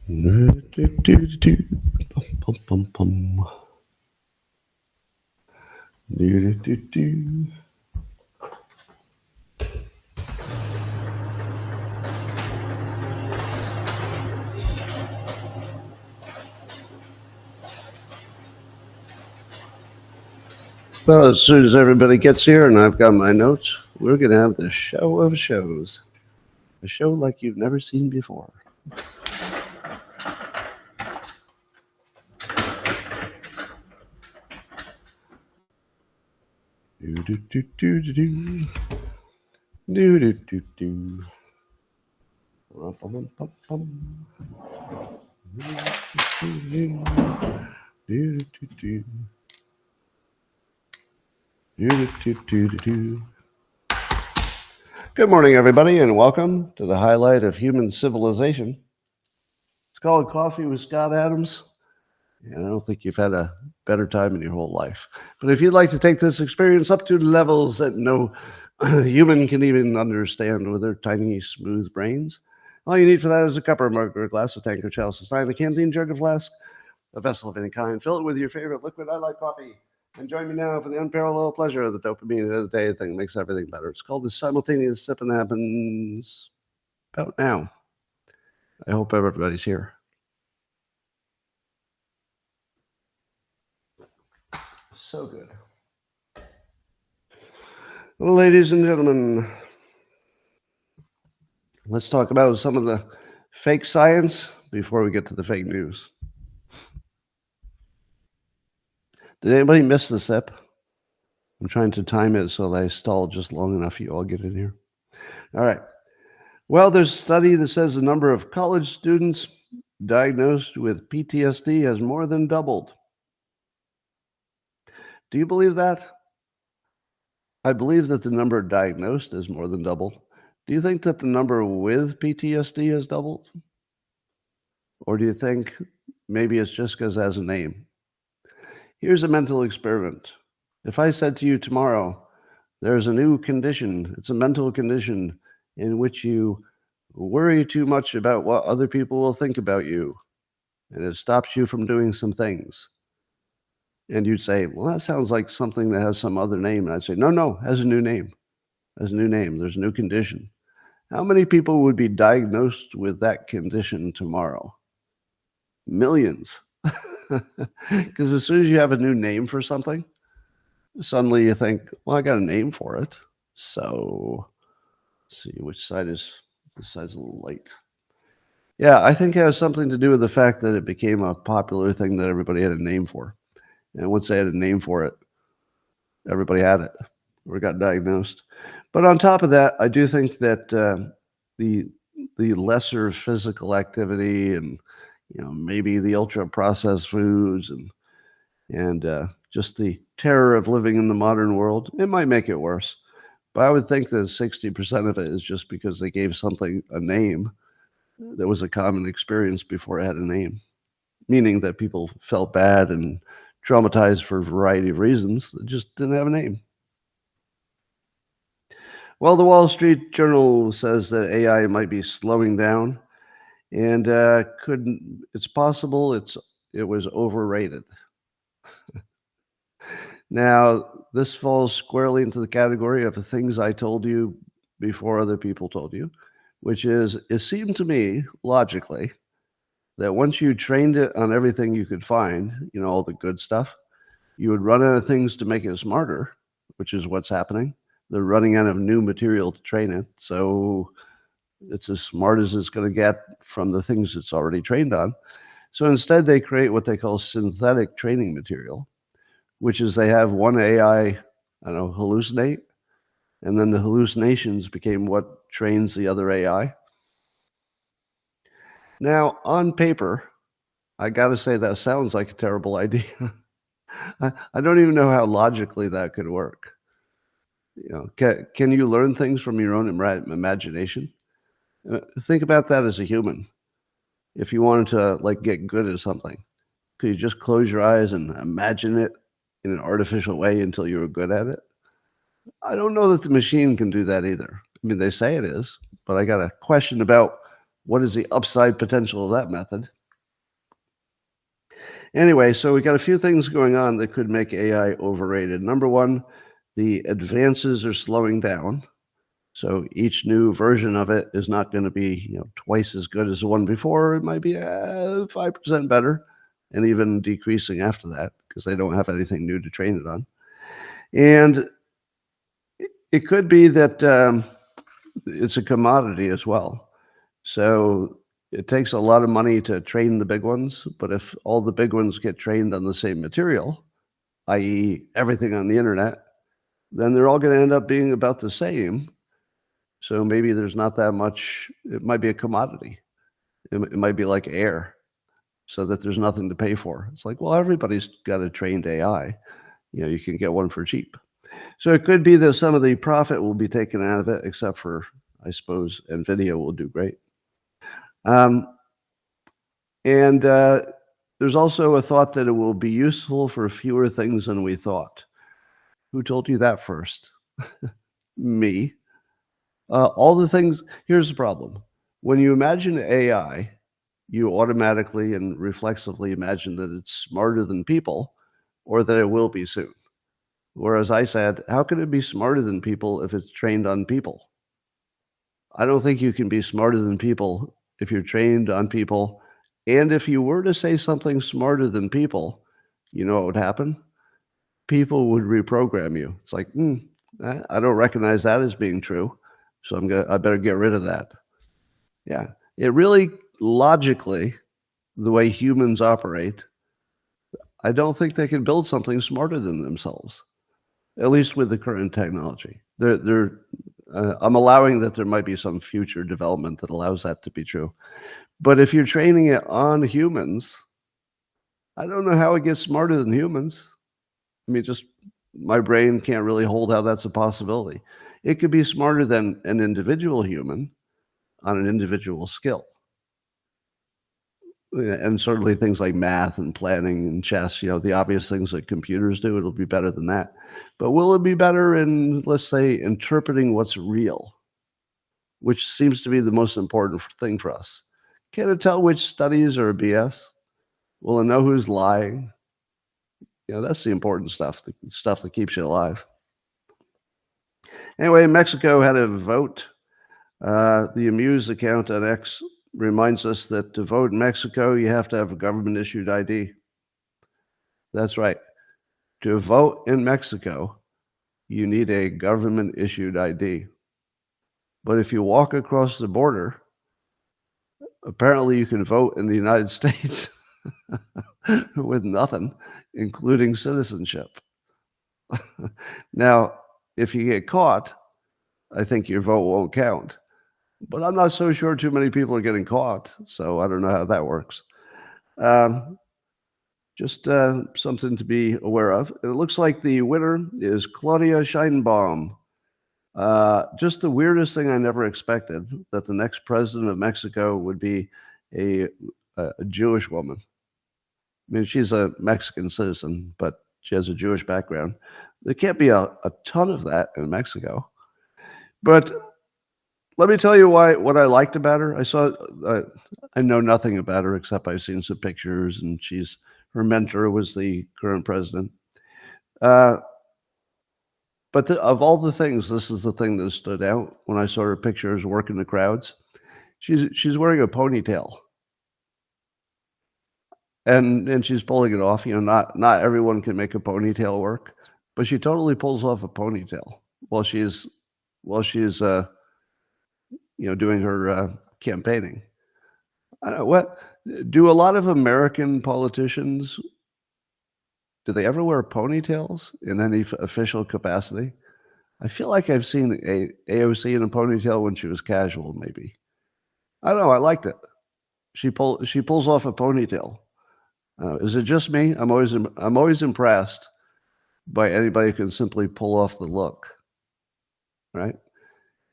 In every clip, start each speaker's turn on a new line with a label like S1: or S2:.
S1: Well, as soon as everybody gets here and I've got my notes, we're going to have the show of shows. A show like you've never seen before. Good morning, everybody, and welcome to the highlight of human civilization. It's called Coffee with Scott Adams, and I don't think you've had a better time in your whole life. But if you'd like to take this experience up to levels that no human can even understand with their tiny, smooth brains, all you need for that is a cup or a mug or a glass, a tank or chalice, a stein, a canteen, jug, a flask, a vessel of any kind. Fill it with your favorite liquid. I like coffee. And join me now for the unparalleled pleasure of the dopamine of the day thing that makes everything better. It's called the simultaneous sip and happens about now. I hope everybody's here. So good. Well, ladies and gentlemen, let's talk about some of the fake science before we get to the fake news. Did anybody miss the sip? I'm trying to time it so that I stall just long enough you all get in here. All right. Well, there's a study that says the number of college students diagnosed with PTSD has more than doubled. Do you believe that? I believe that the number diagnosed has more than doubled. Do you think that the number with PTSD has doubled? Or do you think maybe it's just because it has a name? Here's a mental experiment. If I said to you tomorrow, there's a new condition, it's a mental condition in which you worry too much about what other people will think about you, and it stops you from doing some things. And you'd say, well, that sounds like something that has some other name. And I'd say, no, it has a new name. It has a new name. There's a new condition. How many people would be diagnosed with that condition tomorrow? Millions. Because as soon as you have a new name for something, suddenly you think, well, I got a name for it. So let's see, which side is, this side's a little light. Yeah, I think it has something to do with the fact that it became a popular thing that everybody had a name for. And once they had a name for it, everybody had it or got diagnosed. But on top of that, I do think that the lesser physical activity and maybe the ultra processed foods and just the terror of living in the modern world, it might make it worse. But I would think that 60% of it is just because they gave something a name that was a common experience before it had a name, meaning that people felt bad and traumatized for a variety of reasons that just didn't have a name. Well, the Wall Street Journal says that AI might be slowing down, and it's possible it was overrated. Now, this falls squarely into the category of the things I told you before other people told you, which is, it seemed to me, logically, that once you trained it on everything you could find, all the good stuff, you would run out of things to make it smarter, which is what's happening. They're running out of new material to train it. So it's as smart as it's going to get from the things it's already trained on. So instead, they create what they call synthetic training material, which is they have one AI, hallucinate, and then the hallucinations became what trains the other AI. Now, on paper, I got to say that sounds like a terrible idea. I don't even know how logically that could work. Can you learn things from your own imagination? Think about that as a human. If you wanted to get good at something, could you just close your eyes and imagine it in an artificial way until you were good at it? I don't know that the machine can do that either. I mean, they say it is, but I got a question about what is the upside potential of that method. Anyway, so we got a few things going on that could make AI overrated. Number one, the advances are slowing down. So each new version of it is not going to be, twice as good as the one before. It might be 5% better, and even decreasing after that because they don't have anything new to train it on. And it could be that it's a commodity as well. So it takes a lot of money to train the big ones, but if all the big ones get trained on the same material, i.e., everything on the internet, then they're all going to end up being about the same. So maybe there's not that much, it might be a commodity. It might be like air, so that there's nothing to pay for. It's like, well, everybody's got a trained AI. You can get one for cheap. So it could be that some of the profit will be taken out of it, except for, I suppose, NVIDIA will do great. And there's also a thought that it will be useful for fewer things than we thought. Who told you that first? Me. All the things, here's the problem. When you imagine AI, you automatically and reflexively imagine that it's smarter than people or that it will be soon. Whereas I said, how can it be smarter than people if it's trained on people? I don't think you can be smarter than people if you're trained on people. And if you were to say something smarter than people, you know what would happen? People would reprogram you. It's like, I don't recognize that as being true, so I better get rid of that. Yeah, it really logically, the way humans operate, I don't think they can build something smarter than themselves, at least with the current technology. I'm allowing that there might be some future development that allows that to be true. But if you're training it on humans, I don't know how it gets smarter than humans. I mean, just my brain can't really hold how that's a possibility. It could be smarter than an individual human on an individual skill. And certainly things like math and planning and chess, the obvious things that computers do, it'll be better than that. But will it be better in, let's say, interpreting what's real, which seems to be the most important thing for us? Can it tell which studies are BS? Will it know who's lying? That's the important stuff, the stuff that keeps you alive. Anyway, Mexico had a vote. The Amuse account on X reminds us that to vote in Mexico, you have to have a government-issued ID. That's right. To vote in Mexico, you need a government-issued ID. But if you walk across the border, apparently you can vote in the United States with nothing, including citizenship. Now, if you get caught, I think your vote won't count. But I'm not so sure too many people are getting caught, so I don't know how that works. Just something to be aware of. It looks like the winner is Claudia Sheinbaum. Just the weirdest thing I never expected, that the next president of Mexico would be a Jewish woman. I mean, she's a Mexican citizen, but she has a Jewish background. There can't be a ton of that in Mexico. But let me tell you what I liked about her. I know nothing about her except I've seen some pictures, and her mentor was the current president. But of all the things, this is the thing that stood out when I saw her pictures working the crowds. She's wearing a ponytail, and she's pulling it off. Not everyone can make a ponytail work, but she totally pulls off a ponytail while she's doing her campaigning. I don't know, what do a lot of American politicians, do they ever wear ponytails in any official capacity? I feel like I've seen AOC in a ponytail when she was casual, maybe. I don't know. I liked it. She pulls off a ponytail. Is it just me? I'm always impressed by anybody who can simply pull off the look, right?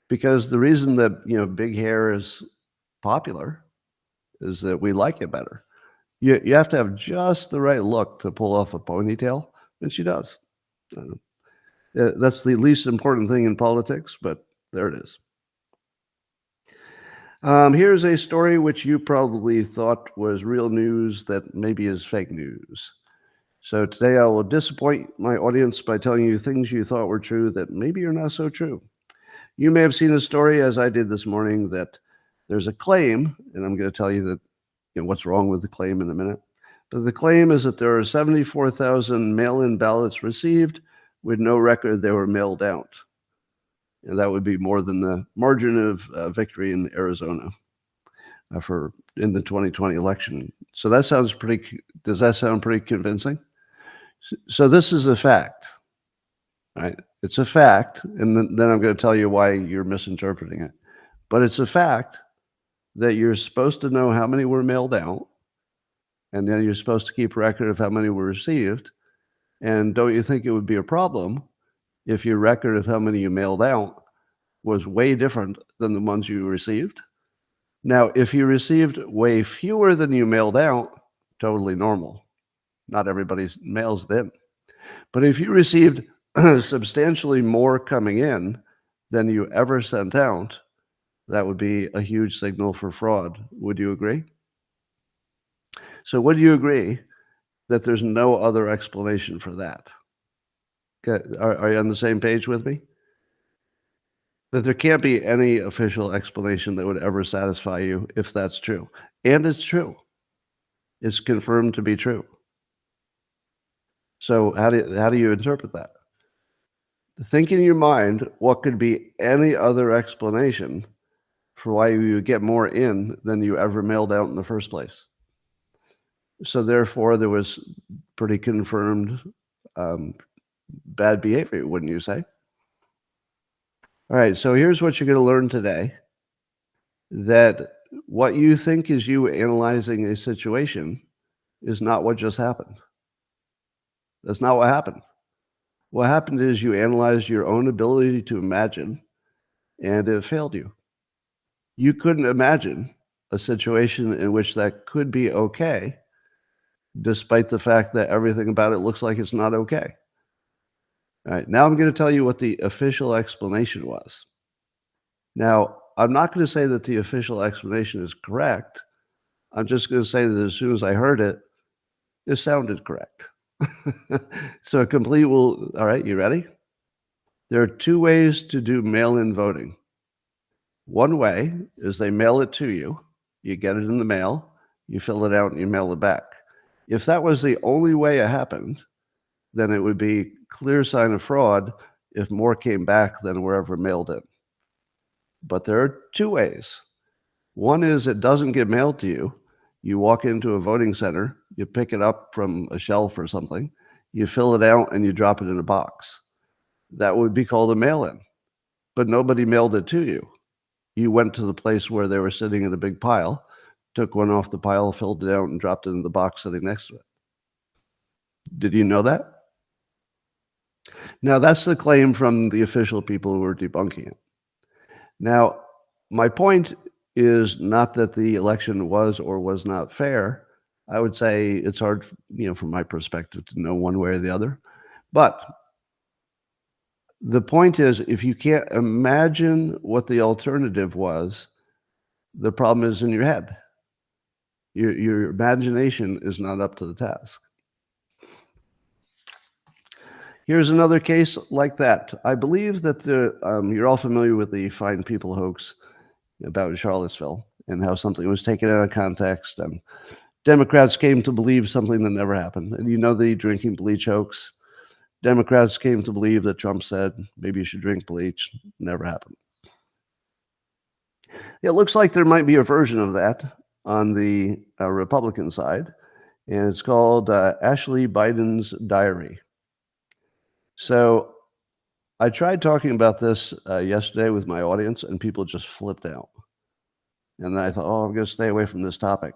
S1: Because the reason that big hair is popular is that we like it better. You have to have just the right look to pull off a ponytail, and she does. That's the least important thing in politics, but there it is. Here's a story which you probably thought was real news that maybe is fake news. So today I will disappoint my audience by telling you things you thought were true that maybe are not so true. You may have seen a story, as I did this morning, that there's a claim, and I'm going to tell you that what's wrong with the claim in a minute. But the claim is that there are 74,000 mail-in ballots received with no record they were mailed out. And that would be more than the margin of victory in Arizona in the 2020 election. So that sounds does that sound pretty convincing? So this is a fact, right? It's a fact, and then I'm going to tell you why you're misinterpreting it. But it's a fact that you're supposed to know how many were mailed out, and then you're supposed to keep record of how many were received. And don't you think it would be a problem if your record of how many you mailed out was way different than the ones you received? Now, if you received way fewer than you mailed out, totally normal. Not everybody mails it in. But if you received substantially more coming in than you ever sent out, that would be a huge signal for fraud. Would you agree? So would you agree that there's no other explanation for that? Okay, are you on the same page with me? That there can't be any official explanation that would ever satisfy you if that's true. And it's true. It's confirmed to be true. So how do you interpret that? Think in your mind what could be any other explanation for why you get more in than you ever mailed out in the first place. So therefore, there was pretty confirmed bad behavior, wouldn't you say? All right, so here's what you're going to learn today, that what you think is you analyzing a situation is not what just happened. That's not what happened. What happened is you analyzed your own ability to imagine, and it failed you. You couldn't imagine a situation in which that could be okay, despite the fact that everything about it looks like it's not okay. All right, now I'm going to tell you what the official explanation was. Now, I'm not going to say that the official explanation is correct. I'm just going to say that as soon as I heard it, it sounded correct. So all right, you ready? There are two ways to do mail-in voting. One way is they mail it to you. You get it in the mail, you fill it out, and you mail it back. If that was the only way it happened, then it would be clear sign of fraud if more came back than were ever mailed in. But there are two ways. One is it doesn't get mailed to you. You walk into a voting center, you pick it up from a shelf or something, you fill it out, and you drop it in a box. That would be called a mail-in. But nobody mailed it to you. You went to the place where they were sitting in a big pile, took one off the pile, filled it out, and dropped it in the box sitting next to it. Did you know that? Now, that's the claim from the official people who are debunking it. Now, my point is not that the election was or was not fair. I would say it's hard, from my perspective, to know one way or the other. But the point is, if you can't imagine what the alternative was, the problem is in your head. Your imagination is not up to the task. Here's another case like that. I believe that you're all familiar with the Fine People hoax about Charlottesville and how something was taken out of context and Democrats came to believe something that never happened. And the drinking bleach hoax. Democrats came to believe that Trump said, maybe you should drink bleach. Never happened. It looks like there might be a version of that on the Republican side, and it's called Ashley Biden's Diary. So I tried talking about this yesterday with my audience, and people just flipped out. And then I thought, I'm going to stay away from this topic.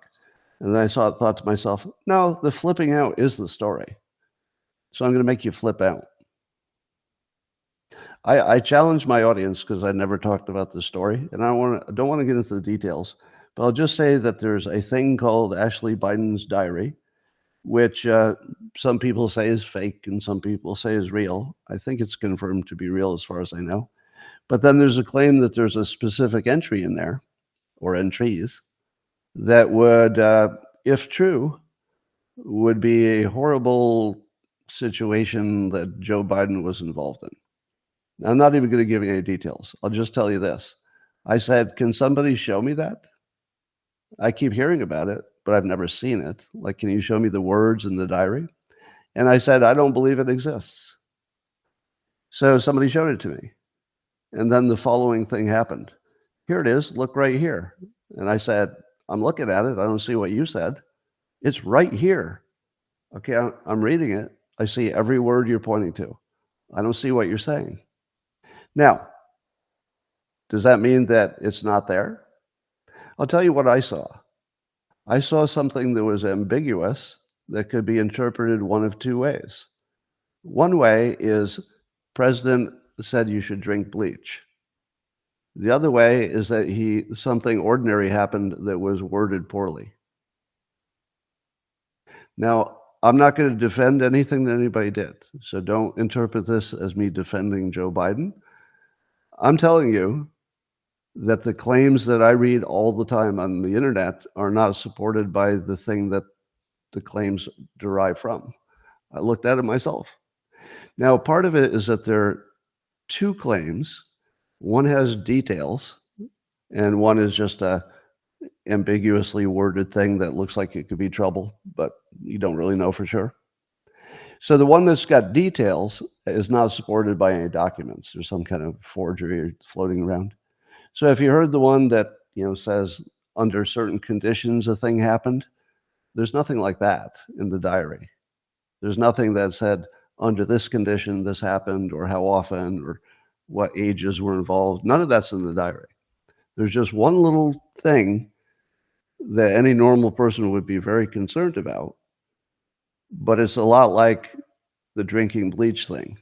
S1: And then I thought to myself, no, the flipping out is the story. So I'm going to make you flip out. I challenged my audience because I never talked about this story, and I don't want to get into the details, but I'll just say that there's a thing called Ashley Biden's Diary, which some people say is fake and some people say is real. I think it's confirmed to be real as far as I know. But then there's a claim that there's a specific entry in there or entries that would, if true, would be a horrible situation that Joe Biden was involved in. I'm not even going to give you any details. I'll just tell you this. I said, can somebody show me that? I keep hearing about it, but I've never seen it. Like, can you show me the words in the diary? And I said, I don't believe it exists. So somebody showed it to me. And then the following thing happened. Here it is. Look right here. And I said, I'm looking at it. I don't see what you said. It's right here. Okay, I'm reading it. I see every word you're pointing to. I don't see what you're saying. Now, does that mean that it's not there? I'll tell you what I saw. I saw something that was ambiguous that could be interpreted one of two ways. One way is President said you should drink bleach. The other way is that something ordinary happened that was worded poorly. Now, I'm not going to defend anything that anybody did, so don't interpret this as me defending Joe Biden. I'm telling you that the claims that I read all the time on the internet are not supported by the thing that the claims derive from. I looked at it myself. Now, part of it is that there are two claims. One has details, and one is just a ambiguously worded thing that looks like it could be trouble, but you don't really know for sure. So the one that's got details is not supported by any documents. There's some kind of forgery floating around. So if you heard the one that says under certain conditions a thing happened, there's nothing like that in the diary. There's nothing that said under this condition this happened, or how often, or what ages were involved. None of that's in the diary. There's just one little thing that any normal person would be very concerned about, but it's a lot like the drinking bleach thing.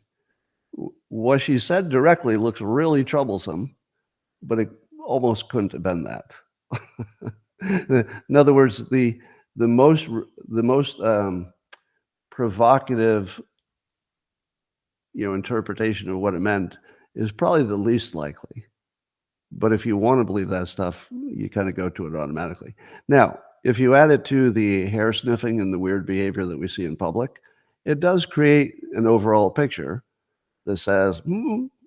S1: What she said directly looks really troublesome, but it almost couldn't have been that. In other words, the most provocative interpretation of what it meant is probably the least likely. But if you want to believe that stuff, you kind of go to it automatically. Now, if you add it to the hair sniffing and the weird behavior that we see in public, it does create an overall picture that says,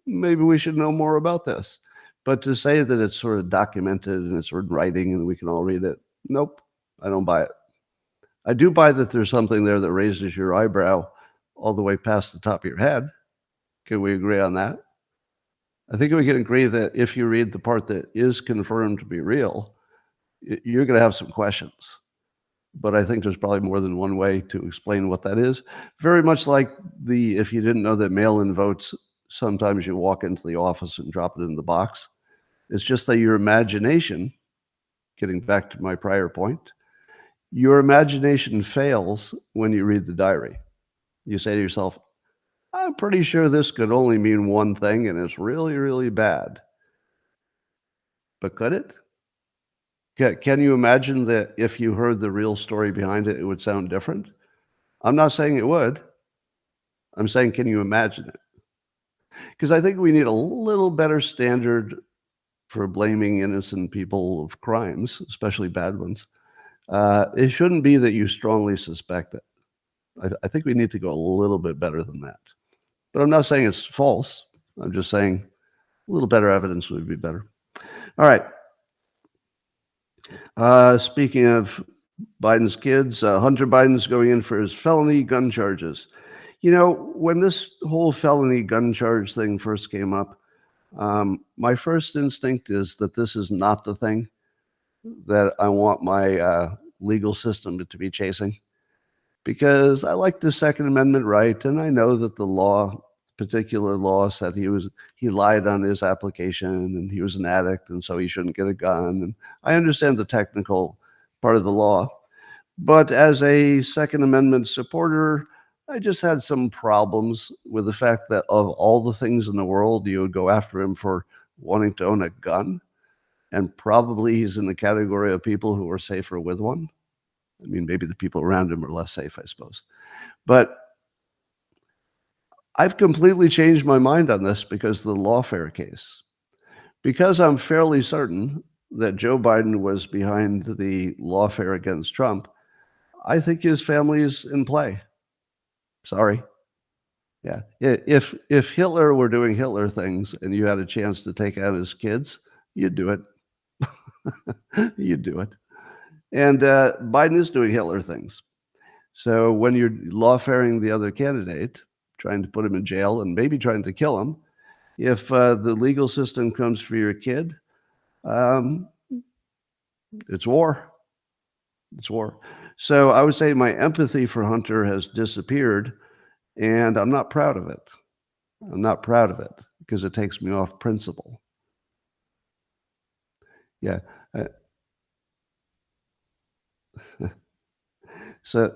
S1: maybe we should know more about this. But to say that it's sort of documented and it's in writing and we can all read it, nope, I don't buy it. I do buy that there's something there that raises your eyebrow all the way past the top of your head. Can we agree on that? I think we can agree that if you read the part that is confirmed to be real, you're going to have some questions. But I think there's probably more than one way to explain what that is. Very much like if you didn't know that mail-in votes, sometimes you walk into the office and drop it in the box. It's just that your imagination, getting back to my prior point, your imagination fails when you read the diary. You say to yourself, I'm pretty sure this could only mean one thing, and it's really, really bad. But could it? Can you imagine that if you heard the real story behind it, it would sound different? I'm not saying it would. I'm saying, can you imagine it? Because I think we need a little better standard for blaming innocent people of crimes, especially bad ones. It shouldn't be that you strongly suspect it. I think we need to go a little bit better than that. But I'm not saying it's false. I'm just saying a little better evidence would be better. All right. Speaking of Biden's kids, Hunter Biden's going in for his felony gun charges. When this whole felony gun charge thing first came up, my first instinct is that this is not the thing that I want my legal system to be chasing, because I like the Second Amendment right, and I know that the particular law said he lied on his application and he was an addict and so he shouldn't get a gun. And I understand the technical part of the law, but as a Second Amendment supporter, I just had some problems with the fact that of all the things in the world, you would go after him for wanting to own a gun, and probably he's in the category of people who are safer with one. I mean, maybe the people around him are less safe, I suppose. But I've completely changed my mind on this because of the Lawfare case. Because I'm fairly certain that Joe Biden was behind the lawfare against Trump, I think his family is in play. Sorry. Yeah. If Hitler were doing Hitler things and you had a chance to take out his kids, you'd do it. You'd do it. And Biden is doing Hitler things. So when you're lawfaring the other candidate, trying to put him in jail and maybe trying to kill him, if the legal system comes for your kid, um, it's war. It's war. So I would say my empathy for Hunter has disappeared, and I'm not proud of it. I'm not proud of it because it takes me off principle. Yeah. So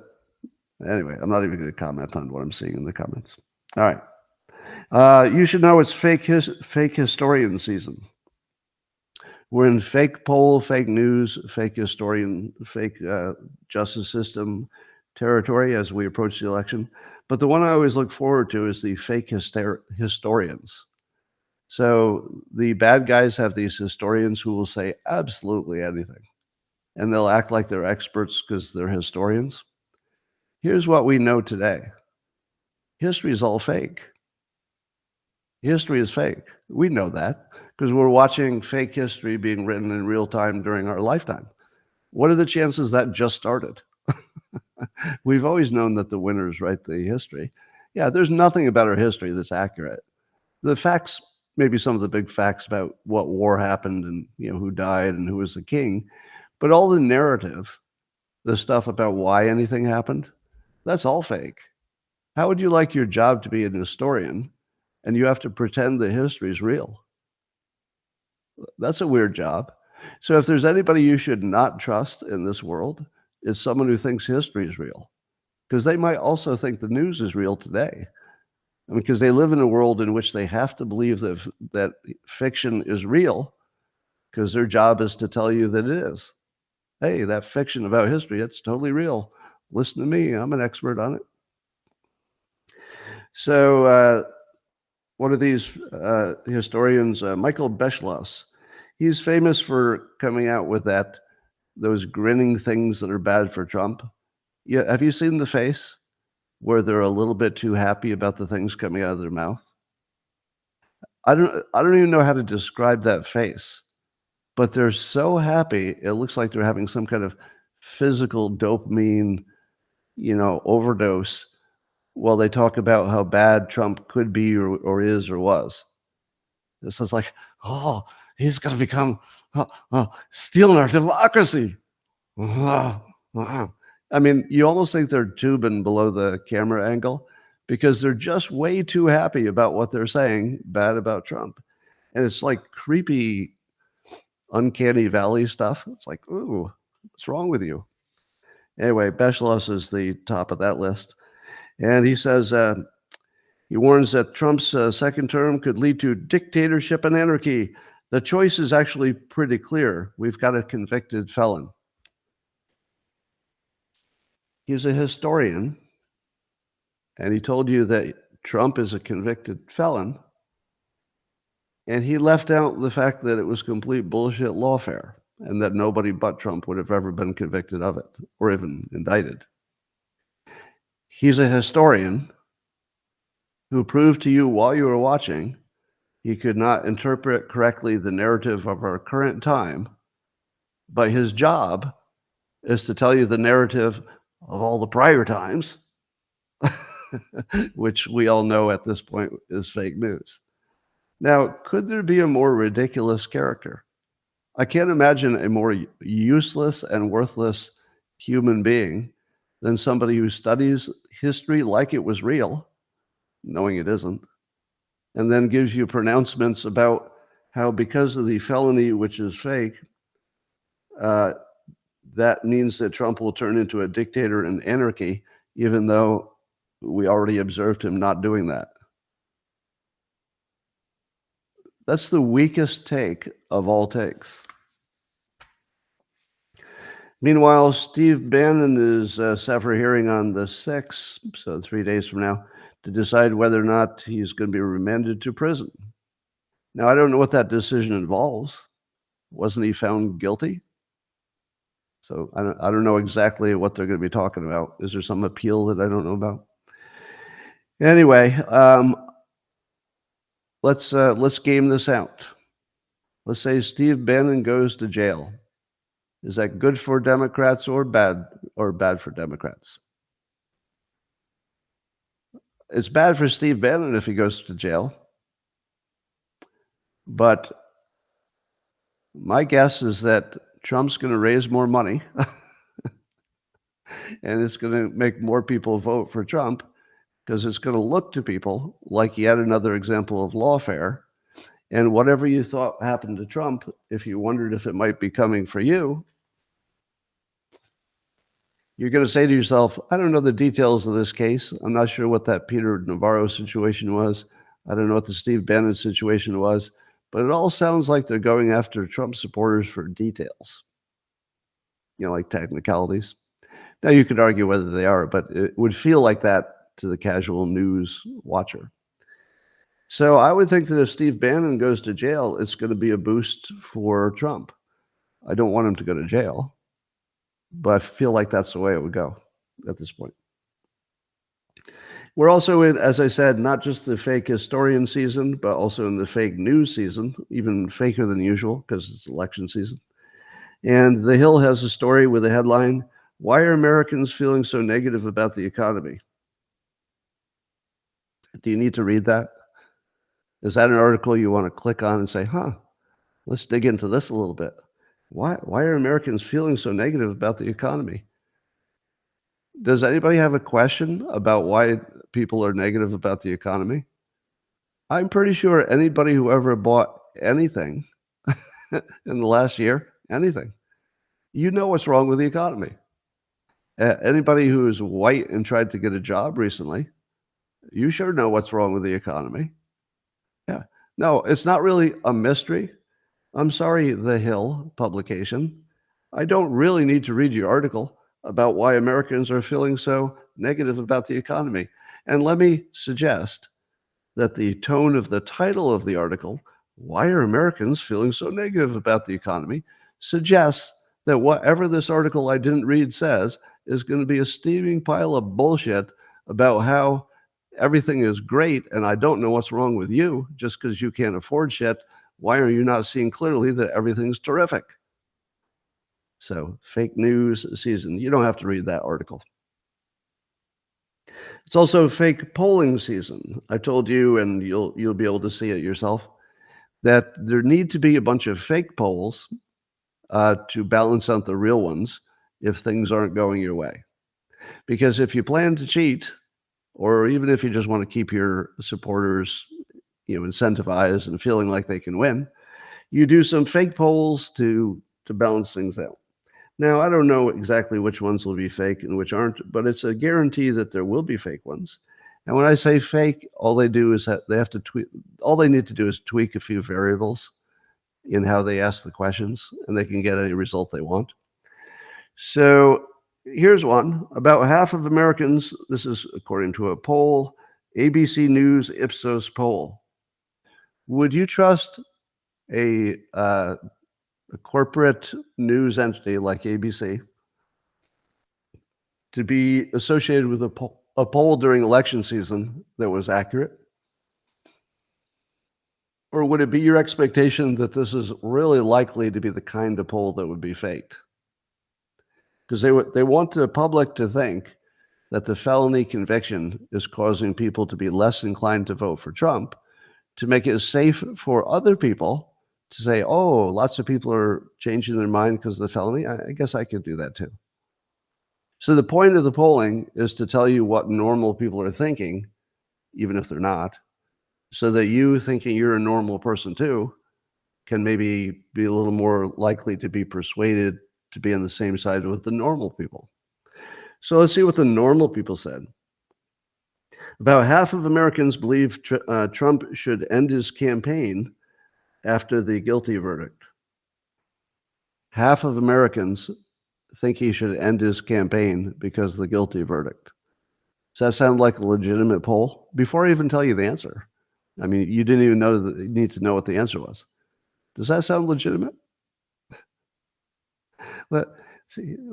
S1: anyway, I'm not even going to comment on what I'm seeing in the comments. All right. You should know it's fake historian season. We're in fake poll, fake news, fake historian, fake justice system territory as we approach the election. But the one I always look forward to is the fake historians. So the bad guys have these historians who will say absolutely anything, and they'll act like they're experts because they're historians. Here's what we know today. History is all fake. History is fake. We know that because we're watching fake history being written in real time during our lifetime. What are the chances that just started? We've always known that the winners write the history. Yeah, there's nothing about our history that's accurate. The facts, maybe some of the big facts about what war happened and who died and who was the king, but all the narrative, the stuff about why anything happened, that's all fake. How would you like your job to be an historian and you have to pretend the history is real? That's a weird job. So if there's anybody you should not trust in this world, it's someone who thinks history is real, because they might also think the news is real today. I mean, because they live in a world in which they have to believe that fiction is real, because their job is to tell you that it is. Hey, that fiction about history, it's totally real. Listen to me, I'm an expert on it. So one of these historians, Michael Beschloss, he's famous for coming out with those grinning things that are bad for Trump. Yeah, have you seen the face where they're a little bit too happy about the things coming out of their mouth? I don't even know how to describe that face, but they're so happy it looks like they're having some kind of physical dopamine, overdose while they talk about how bad Trump could be or is or was. This is like, oh, he's going to become stealing our democracy. I mean, you almost think they're tubing below the camera angle because they're just way too happy about what they're saying bad about Trump. And it's like creepy, uncanny valley stuff. It's like, ooh, what's wrong with you? Anyway, Beschloss is the top of that list. And he says, he warns that Trump's second term could lead to dictatorship and anarchy. The choice is actually pretty clear. We've got a convicted felon. He's a historian, and he told you that Trump is a convicted felon, and he left out the fact that it was complete bullshit lawfare and that nobody but Trump would have ever been convicted of it or even indicted. He's a historian who proved to you while you were watching he could not interpret correctly the narrative of our current time, but his job is to tell you the narrative of all the prior times, which we all know at this point is fake news. Now, could there be a more ridiculous character? I can't imagine a more useless and worthless human being than somebody who studies history like it was real, knowing it isn't, and then gives you pronouncements about how because of the felony, which is fake, that means that Trump will turn into a dictator and anarchy, even though we already observed him not doing that. That's the weakest take of all takes. Meanwhile, Steve Bannon is set for hearing on the 6th, so 3 days from now, to decide whether or not he's going to be remanded to prison. Now, I don't know what that decision involves. Wasn't he found guilty? So I don't know exactly what they're going to be talking about. Is there some appeal that I don't know about? Anyway, let's game this out. Let's say Steve Bannon goes to jail. Is that good for Democrats or bad for Democrats? It's bad for Steve Bannon if he goes to jail. But my guess is that Trump's going to raise more money and it's going to make more people vote for Trump because it's going to look to people like yet another example of lawfare. And whatever you thought happened to Trump, if you wondered if it might be coming for you, you're going to say to yourself, I don't know the details of this case. I'm not sure what that Peter Navarro situation was. I don't know what the Steve Bannon situation was, but it all sounds like they're going after Trump supporters for details, like technicalities. Now, you could argue whether they are, but it would feel like that to the casual news watcher. So I would think that if Steve Bannon goes to jail, it's going to be a boost for Trump. I don't want him to go to jail, but I feel like that's the way it would go at this point. We're also in, as I said, not just the fake historian season, but also in the fake news season, even faker than usual because it's election season. And The Hill has a story with a headline, "Why are Americans feeling so negative about the economy?" Do you need to read that? Is that an article you want to click on and say, let's dig into this a little bit? Why are Americans feeling so negative about the economy? Does anybody have a question about why people are negative about the economy? I'm pretty sure anybody who ever bought anything in the last year, anything, you know what's wrong with the economy. Anybody who is white and tried to get a job recently, you sure know what's wrong with the economy. Yeah. No, it's not really a mystery. I'm sorry, The Hill publication. I don't really need to read your article about why Americans are feeling so negative about the economy. And let me suggest that the tone of the title of the article, "Why are Americans feeling so negative about the economy?" suggests that whatever this article I didn't read says is going to be a steaming pile of bullshit about how everything is great and I don't know what's wrong with you just because you can't afford shit. Why are you not seeing clearly that everything's terrific? So, fake news season. You don't have to read that article. It's also fake polling season. I told you, and you'll be able to see it yourself, that there need to be a bunch of fake polls to balance out the real ones if things aren't going your way. Because if you plan to cheat, or even if you just want to keep your supporters, incentivized and feeling like they can win, you do some fake polls to balance things out. Now, I don't know exactly which ones will be fake and which aren't, but it's a guarantee that there will be fake ones. And when I say fake, all they do is that they have to tweak. All they need to do is tweak a few variables in how they ask the questions, and they can get any result they want. So here's one. About half of Americans, this is according to a poll, ABC News Ipsos poll. Would you trust a corporate news entity like ABC to be associated with a poll during election season that was accurate? Or would it be your expectation that this is really likely to be the kind of poll that would be faked? Because they want the public to think that the felony conviction is causing people to be less inclined to vote for Trump, to make it safe for other people to say, oh, lots of people are changing their mind because of the felony. I guess I could do that too. So the point of the polling is to tell you what normal people are thinking, even if they're not, so that you thinking you're a normal person too can maybe be a little more likely to be persuaded to be on the same side with the normal people. So let's see what the normal people said. About half of Americans believe Trump should end his campaign after the guilty verdict. Half of Americans think he should end his campaign because of the guilty verdict. Does that sound like a legitimate poll? Before I even tell you the answer, I mean, you didn't even need to know what the answer was. Does that sound legitimate? Let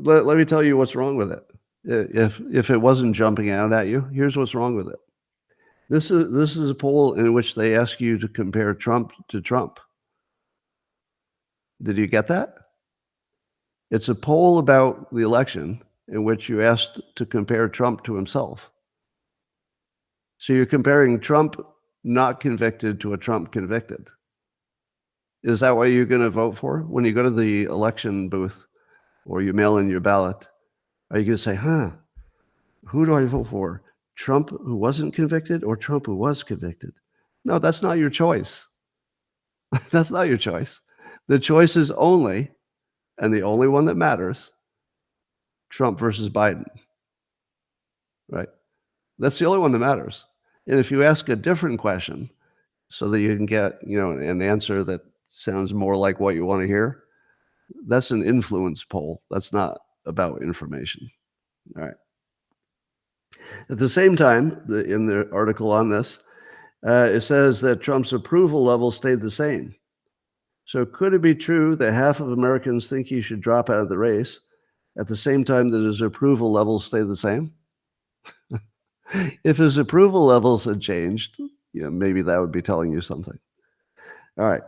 S1: let me tell you what's wrong with it. If it wasn't jumping out at you, here's what's wrong with it. This is a poll in which they ask you to compare Trump to Trump. Did you get that? It's a poll about the election in which you asked to compare Trump to himself. So you're comparing Trump not convicted to a Trump convicted. Is that what you're going to vote for when you go to the election booth or you mail in your ballot? Are you going to say, who do I vote for? Trump who wasn't convicted or Trump who was convicted? No, that's not your choice. That's not your choice. The choice is only, and the only one that matters, Trump versus Biden, right? That's the only one that matters. And if you ask a different question so that you can get, an answer that sounds more like what you want to hear, that's an influence poll. That's not about information. All right. At the same time, in the article on this, it says that Trump's approval level stayed the same. So could it be true that half of Americans think he should drop out of the race at the same time that his approval levels stay the same? If his approval levels had changed, maybe that would be telling you something. All right.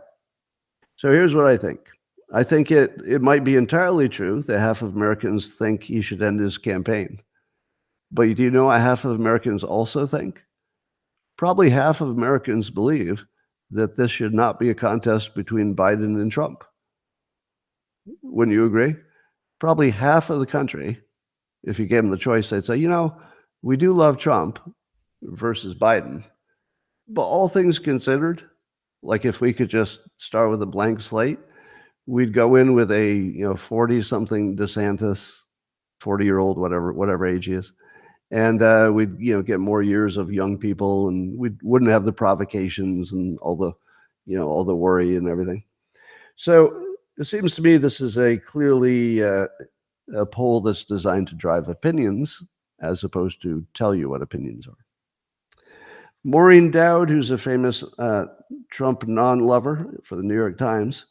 S1: So here's what I think. I think it might be entirely true that half of Americans think he should end his campaign. But do you know what half of Americans also think? Probably half of Americans believe that this should not be a contest between Biden and Trump. Wouldn't you agree? Probably half of the country, if you gave them the choice, they'd say, we do love Trump versus Biden. But all things considered, like if we could just start with a blank slate, we'd go in with a 40-something DeSantis, 40-year-old, whatever age he is, and we'd get more years of young people, and we wouldn't have the provocations and all the worry and everything. So it seems to me this is a clearly a poll that's designed to drive opinions as opposed to tell you what opinions are. Maureen Dowd, who's a famous Trump non-lover for the New York Times,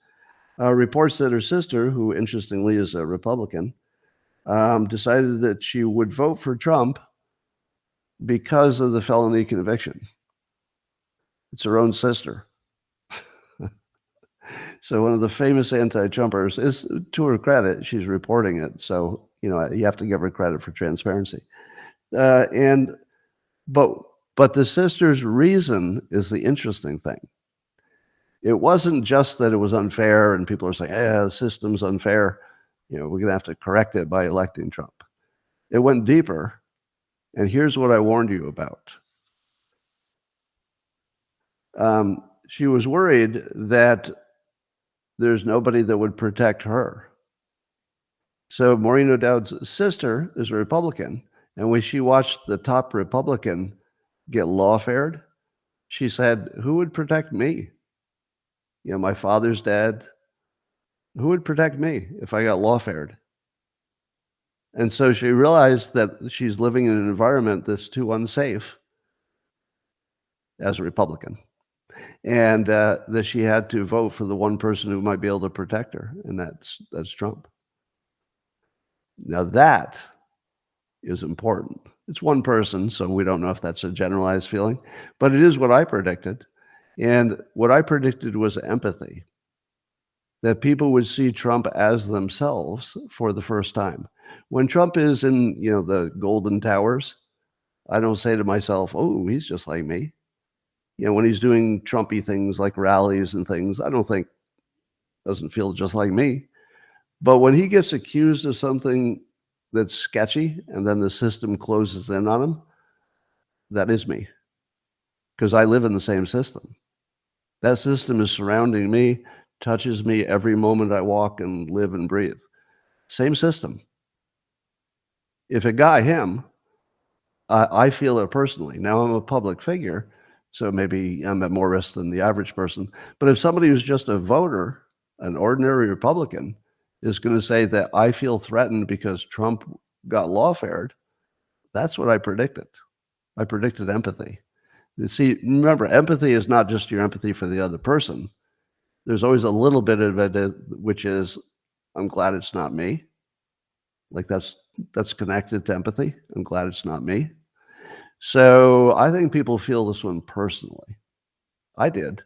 S1: reports that her sister, who interestingly is a Republican, decided that she would vote for Trump because of the felony conviction. It's her own sister. So one of the famous anti-Trumpers is, to her credit, she's reporting it. So, you have to give her credit for transparency. But the sister's reason is the interesting thing. It wasn't just that it was unfair and people are saying, the system's unfair. We're going to have to correct it by electing Trump. It went deeper. And here's what I warned you about. She was worried that there's nobody that would protect her. So Maureen O'Dowd's sister is a Republican. And when she watched the top Republican get lawfared, she said, who would protect me? My father's dead. Who would protect me if I got lawfared? And so she realized that she's living in an environment that's too unsafe as a Republican, and that she had to vote for the one person who might be able to protect her, and that's Trump. Now that is important. It's one person, so we don't know if that's a generalized feeling, but it is what I predicted. And what I predicted was empathy, that people would see Trump as themselves for the first time. When Trump is in, the Golden Towers, I don't say to myself, oh, he's just like me. When he's doing Trumpy things like rallies and things, I don't think, doesn't feel just like me. But when he gets accused of something that's sketchy and then the system closes in on him, that is me, because I live in the same system. That system is surrounding me, touches me every moment I walk and live and breathe. Same system. If it got him, I feel it personally. Now I'm a public figure, so maybe I'm at more risk than the average person. But if somebody who's just a voter, an ordinary Republican, is going to say that I feel threatened because Trump got lawfared, that's what I predicted. I predicted empathy. You see, remember, empathy is not just your empathy for the other person. There's always a little bit of it, which is, I'm glad it's not me. Like that's connected to empathy. I'm glad it's not me. So I think people feel this one personally. I did.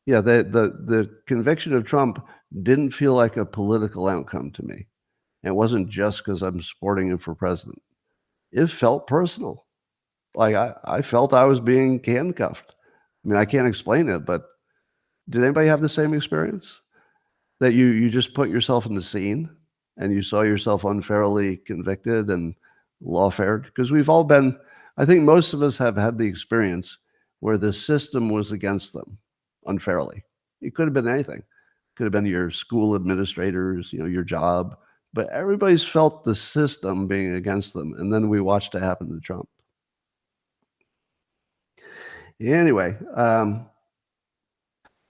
S1: Yeah, the conviction of Trump didn't feel like a political outcome to me. It wasn't just because I'm supporting him for president. It felt personal. Like I felt I was being handcuffed. I mean, I can't explain it, but did anybody have the same experience? That you just put yourself in the scene and you saw yourself unfairly convicted and lawfare? Because we've all been, I think most of us have had the experience where the system was against them unfairly. It could have been anything. It could have been your school administrators, your job, but everybody's felt the system being against them. And then we watched it happen to Trump. Anyway,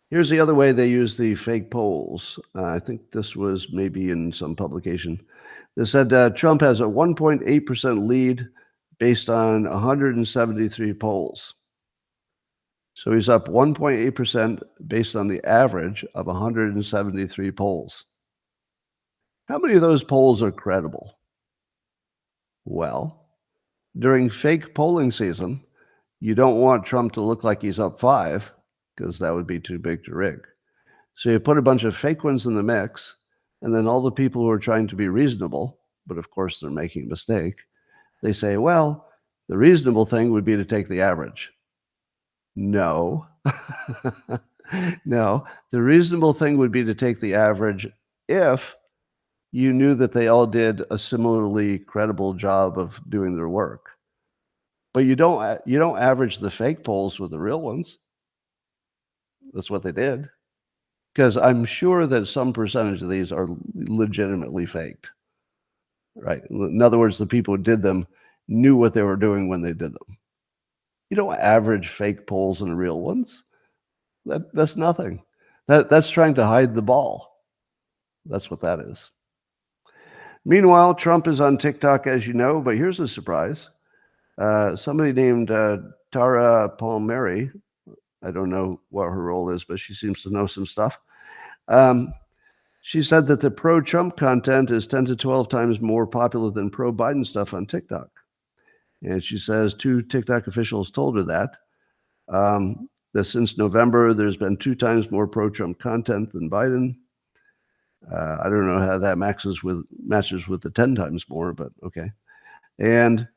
S1: here's the other way they use the fake polls. I think this was maybe in some publication. They said Trump has a 1.8% lead based on 173 polls. So he's up 1.8% based on the average of 173 polls. How many of those polls are credible? Well, during fake polling season, you don't want Trump to look like he's up 5 because that would be too big to rig. So you put a bunch of fake ones in the mix, and then all the people who are trying to be reasonable, but of course they're making a mistake, they say, well, the reasonable thing would be to take the average. No. No. The reasonable thing would be to take the average if you knew that they all did a similarly credible job of doing their work. But you don't average the fake polls with the real ones. That's what they did. Because I'm sure that some percentage of these are legitimately faked, right? In other words, the people who did them knew what they were doing when they did them. You don't average fake polls and real ones. That's nothing. That's trying to hide the ball. That's what that is. Meanwhile, Trump is on TikTok, as you know, but here's a surprise. Somebody named Tara Palmieri, I don't know what her role is, but she seems to know some stuff. She said that the pro-Trump content is 10 to 12 times more popular than pro-Biden stuff on TikTok. And she says 2 TikTok officials told her that since November, there's been 2 times more pro-Trump content than Biden. I don't know how that matches with the 10 times more, but okay. And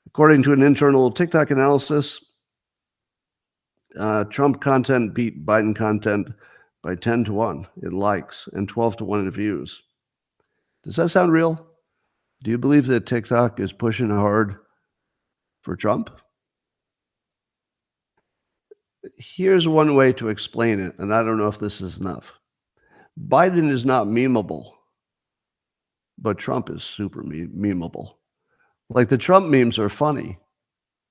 S1: according to an internal TikTok analysis, Trump content beat Biden content by 10 to 1 in likes and 12 to 1 in views. Does that sound real? Do you believe that TikTok is pushing hard for Trump? Here's one way to explain it, and I don't know if this is enough. Biden is not memeable, but Trump is super memeable. Like the Trump memes are funny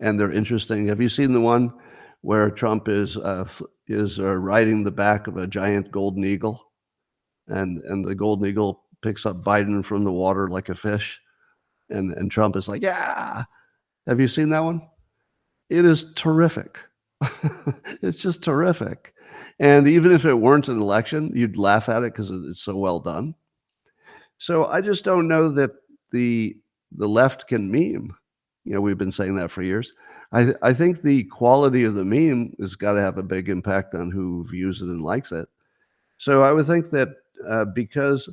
S1: and they're interesting. Have you seen the one where Trump is riding the back of a giant golden eagle, and the golden eagle picks up Biden from the water like a fish, and Trump is like, yeah. Have you seen that one? It is terrific. It's just terrific. And even if it weren't an election, you'd laugh at it because it's so well done. So I just don't know that the left can meme. We've been saying that for years. I think the quality of the meme has got to have a big impact on who views it and likes it. So I would think that because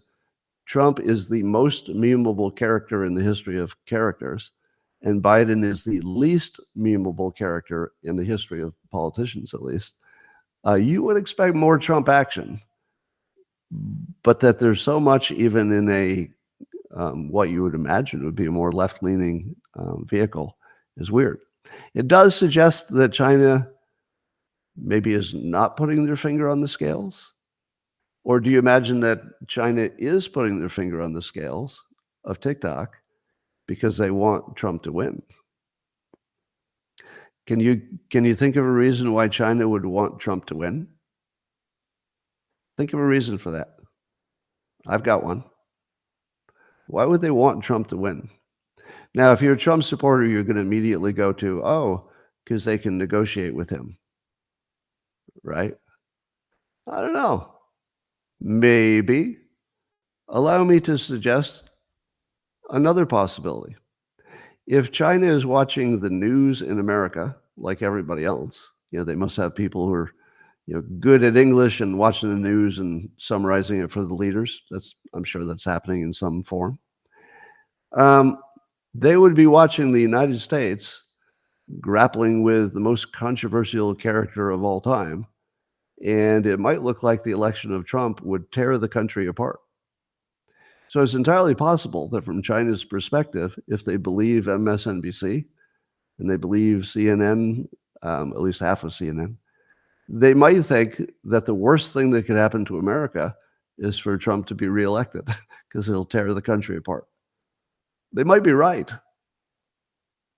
S1: Trump is the most memeable character in the history of characters, and Biden is the least memeable character in the history of politicians, at least, you would expect more Trump action. But that there's so much even in a what you would imagine would be a more left-leaning vehicle is weird. It does suggest that China maybe is not putting their finger on the scales. Or do you imagine that China is putting their finger on the scales of TikTok because they want Trump to win? Can you think of a reason why China would want Trump to win? Think of a reason for that. I've got one. Why would they want Trump to win? Now, if you're a Trump supporter, you're going to immediately go to, because they can negotiate with him, right? I don't know. Maybe. Allow me to suggest another possibility. If China is watching the news in America like everybody else, they must have people who are good at English and watching the news and summarizing it for the leaders. I'm sure that's happening in some form. They would be watching the United States grappling with the most controversial character of all time, and it might look like the election of Trump would tear the country apart. So it's entirely possible that from China's perspective, if they believe MSNBC and they believe CNN, at least half of CNN, they might think that the worst thing that could happen to America is for Trump to be reelected because it'll tear the country apart. They might be right.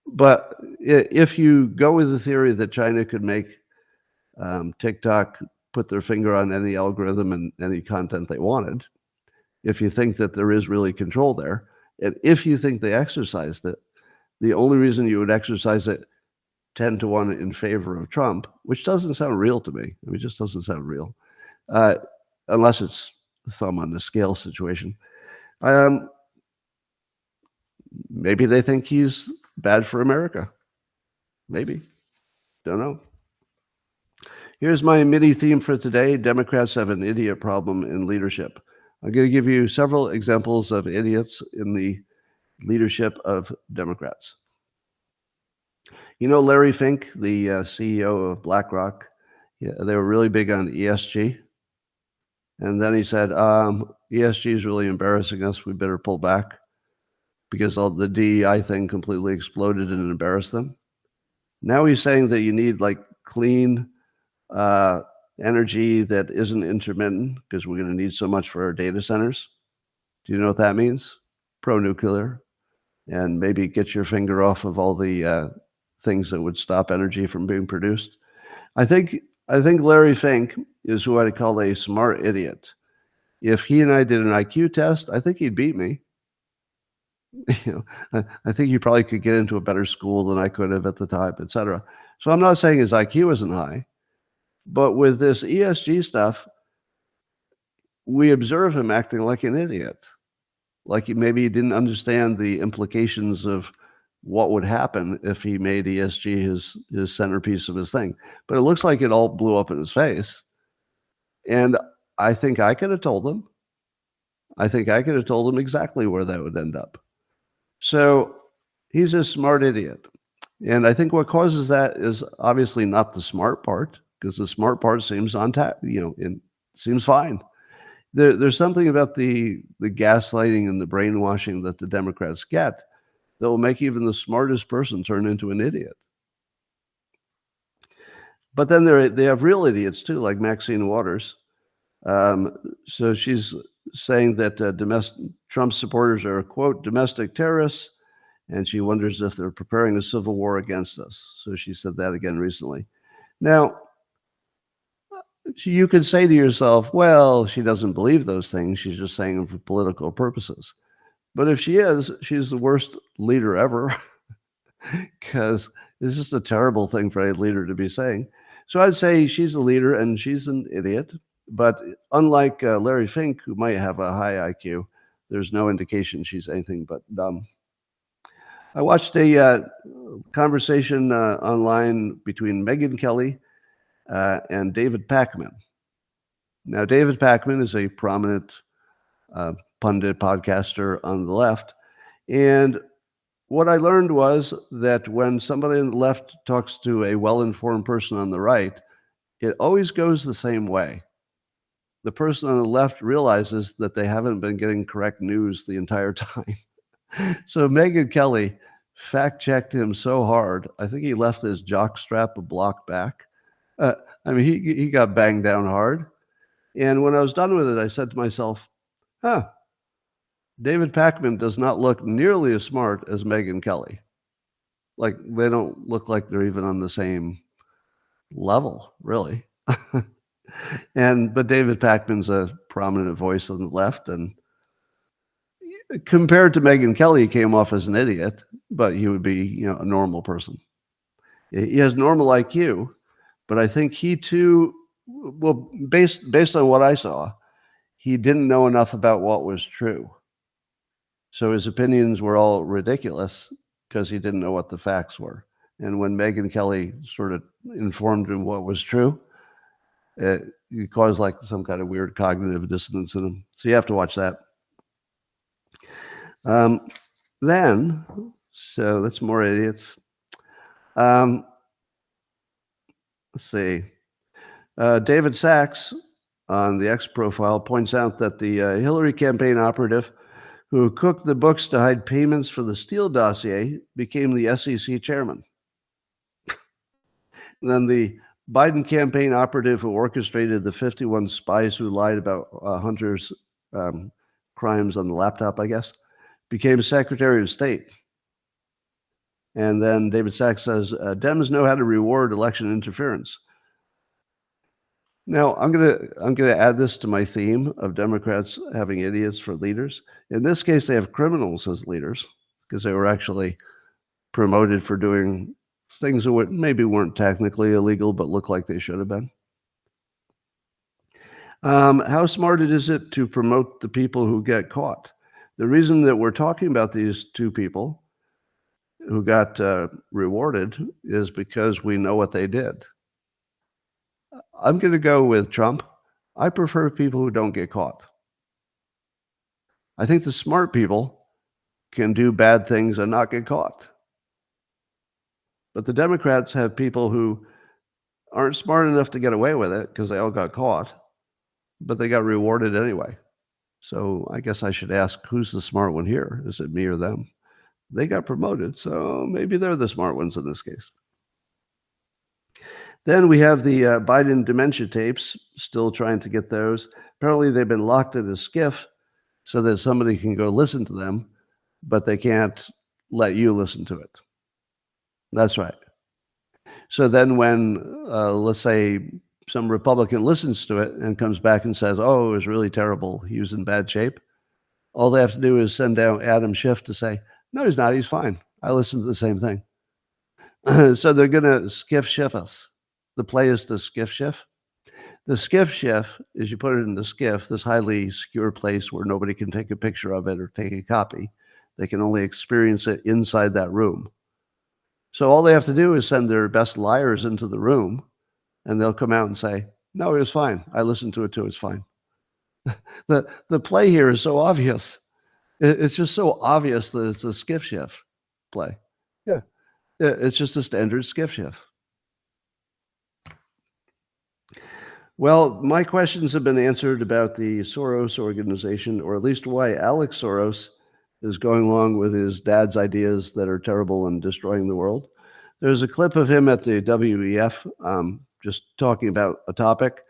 S1: But if you go with the theory that China could make TikTok put their finger on any algorithm and any content they wanted, if you think that there is really control there, and if you think they exercised it, the only reason you would exercise it 10 to 1 in favor of Trump, which doesn't sound real to me. I mean, it just doesn't sound real, unless it's thumb on the scale situation. Maybe they think he's bad for America. Maybe. Don't know. Here's my mini theme for today. Democrats have an idiot problem in leadership. I'm going to give you several examples of idiots in the leadership of Democrats. Larry Fink, the CEO of BlackRock, they were really big on ESG. And then he said, ESG is really embarrassing us. We better pull back because all the DEI thing completely exploded and embarrassed them. Now he's saying that you need clean energy that isn't intermittent because we're going to need so much for our data centers. Do you know what that means? Pro-nuclear, and maybe get your finger off of all the things that would stop energy from being produced. I think Larry Fink is who I'd call a smart idiot. If he and I did an IQ test, I think he'd beat me. I think he probably could get into a better school than I could have at the time, etc. So I'm not saying his IQ isn't high, but with this ESG stuff, we observe him acting like an idiot. Like maybe he didn't understand the implications of what would happen if he made ESG his centerpiece of his thing. But it looks like it all blew up in his face. And I think I could have told him. I think I could have told him exactly where that would end up. So he's a smart idiot. And I think what causes that is obviously not the smart part, because the smart part seems on tap, it seems fine. There's something about the gaslighting and the brainwashing that the Democrats get that will make even the smartest person turn into an idiot. But then they have real idiots too, like Maxine Waters. So she's saying that Trump supporters are, quote, domestic terrorists, and she wonders if they're preparing a civil war against us. So she said that again recently. Now, you could say to yourself, well, she doesn't believe those things. She's just saying them for political purposes. But if she is, she's the worst leader ever, because it's just a terrible thing for a leader to be saying. So I'd say she's a leader and she's an idiot. But unlike Larry Fink, who might have a high IQ, there's no indication she's anything but dumb. I watched a conversation online between Megyn Kelly and David Pakman. Now, David Pakman is a prominent pundit podcaster on the left. And what I learned was that when somebody on the left talks to a well-informed person on the right, it always goes the same way. The person on the left realizes that they haven't been getting correct news the entire time. So Megyn Kelly fact-checked him so hard, I think he left his jockstrap a block back. He got banged down hard. And when I was done with it, I said to myself, David Pakman does not look nearly as smart as Megyn Kelly. Like, they don't look like they're even on the same level, really. But David Pakman's a prominent voice on the left, and compared to Megyn Kelly, he came off as an idiot, but he would be, a normal person. He has normal IQ, but I think he too, well, based on what I saw, he didn't know enough about what was true. So his opinions were all ridiculous because he didn't know what the facts were. And when Megyn Kelly sort of informed him what was true, it caused like some kind of weird cognitive dissonance in him. So you have to watch that. Then, so that's more idiots. Let's see. David Sachs on the X profile points out that the Hillary campaign operative who cooked the books to hide payments for the Steele dossier became the SEC chairman. And then the Biden campaign operative who orchestrated the 51 spies who lied about Hunter's crimes on the laptop, I guess, became Secretary of State. And then David Sachs says, Dems know how to reward election interference. Now, I'm gonna add this to my theme of Democrats having idiots for leaders. In this case, they have criminals as leaders because they were actually promoted for doing things that maybe weren't technically illegal, but look like they should have been. How smart is it to promote the people who get caught? The reason that we're talking about these two people who got rewarded is because we know what they did. I'm going to go with Trump. I prefer people who don't get caught. I think the smart people can do bad things and not get caught. But the Democrats have people who aren't smart enough to get away with it because they all got caught, but they got rewarded anyway. So I guess I should ask, who's the smart one here? Is it me or them? They got promoted, so maybe they're the smart ones in this case. Then we have the Biden dementia tapes, still trying to get those. Apparently they've been locked in a SCIF so that somebody can go listen to them, but they can't let you listen to it. That's right. So then when, let's say, some Republican listens to it and comes back and says, oh, it was really terrible, he was in bad shape, all they have to do is send down Adam Schiff to say, no, he's not, he's fine. I listened to the same thing. So they're going to SCIF Schiff us. The play is the SCIF Schiff. The SCIF Schiff is you put it in the SCIF, this highly secure place where nobody can take a picture of it or take a copy. They can only experience it inside that room. So all they have to do is send their best liars into the room, and they'll come out and say, no, it was fine. I listened to it too. It's fine. The play here is so obvious. It's just so obvious that it's a SCIF Schiff play. Yeah. It's just a standard SCIF Schiff. Well, my questions have been answered about the Soros organization, or at least why Alex Soros is going along with his dad's ideas that are terrible and destroying the world. There's a clip of him at the WEF just talking about a topic.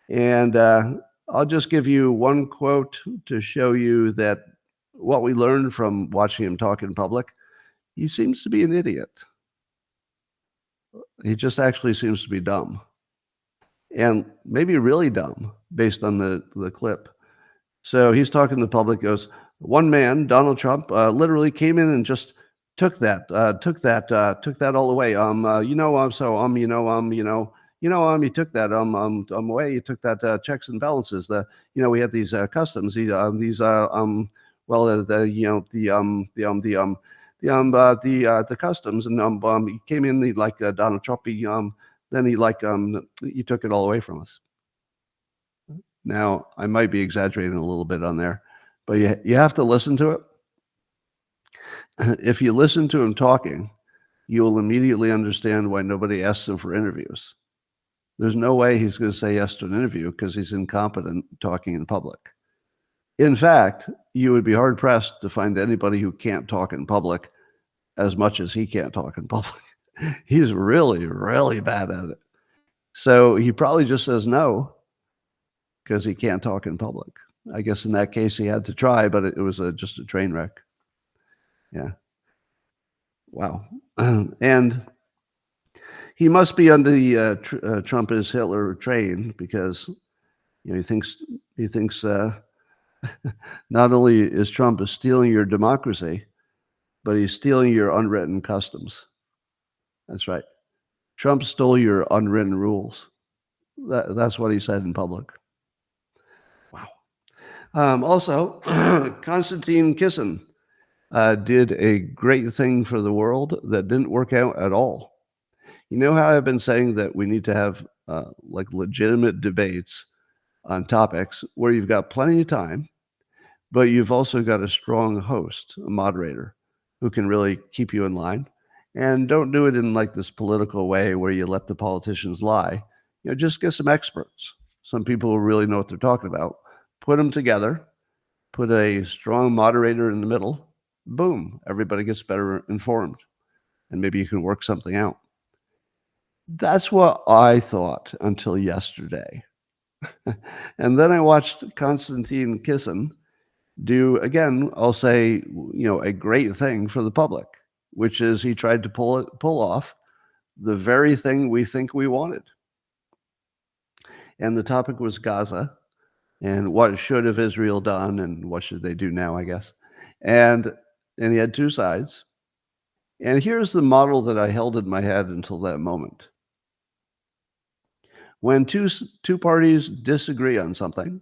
S1: And I'll just give you one quote to show you that what we learned from watching him talk in public, he seems to be an idiot. He just actually seems to be dumb. And maybe really dumb based on the clip. So he's talking to the public, goes, one man, Donald Trump, literally came in and just took that all away. He took that away. He took that checks and balances. We had these customs. The customs, and he came in like Donald Trump. He took it all away from us. Now, I might be exaggerating a little bit on there, but you have to listen to it. If you listen to him talking, you will immediately understand why nobody asks him for interviews. There's no way he's going to say yes to an interview because he's incompetent talking in public. In fact, you would be hard-pressed to find anybody who can't talk in public as much as he can't talk in public. He's really, really bad at it. So he probably just says no because he can't talk in public. I guess in that case he had to try, but it was just a train wreck. Yeah. Wow. And he must be under the Trump is Hitler train because he thinks not only is Trump stealing your democracy, but he's stealing your unwritten customs. That's right. Trump stole your unwritten rules. That's what he said in public. Wow. Also, Konstantin Kisin did a great thing for the world that didn't work out at all. You know how I've been saying that we need to have like legitimate debates on topics where you've got plenty of time, but you've also got a strong host, a moderator, who can really keep you in line. And don't do it in like this political way where you let the politicians lie. Just get some experts, some people who really know what they're talking about, put them together, put a strong moderator in the middle, boom, everybody gets better informed, and maybe you can work something out. That's what I thought until yesterday. And then I watched Konstantin Kisin do, again, I'll say, a great thing for the public, which is he tried to pull off the very thing we think we wanted. And the topic was Gaza and what should have Israel done and what should they do now, I guess. And he had two sides. And here's the model that I held in my head until that moment. When two parties disagree on something,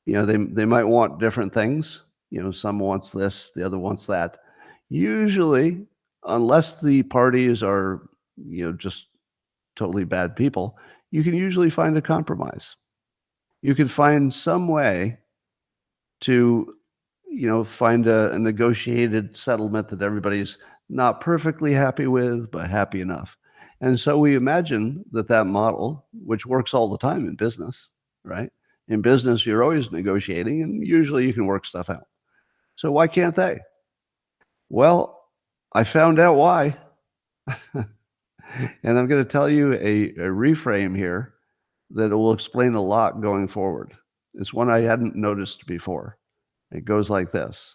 S1: they might want different things. Some wants this, the other wants that. Usually, unless the parties are, just totally bad people, you can usually find a compromise. You can find some way to, find a negotiated settlement that everybody's not perfectly happy with, but happy enough. And so we imagine that model, which works all the time in business, right? In business, you're always negotiating, and usually you can work stuff out. So why can't they? Well, I found out why. And I'm going to tell you a reframe here that will explain a lot going forward. It's one I hadn't noticed before. It goes like this.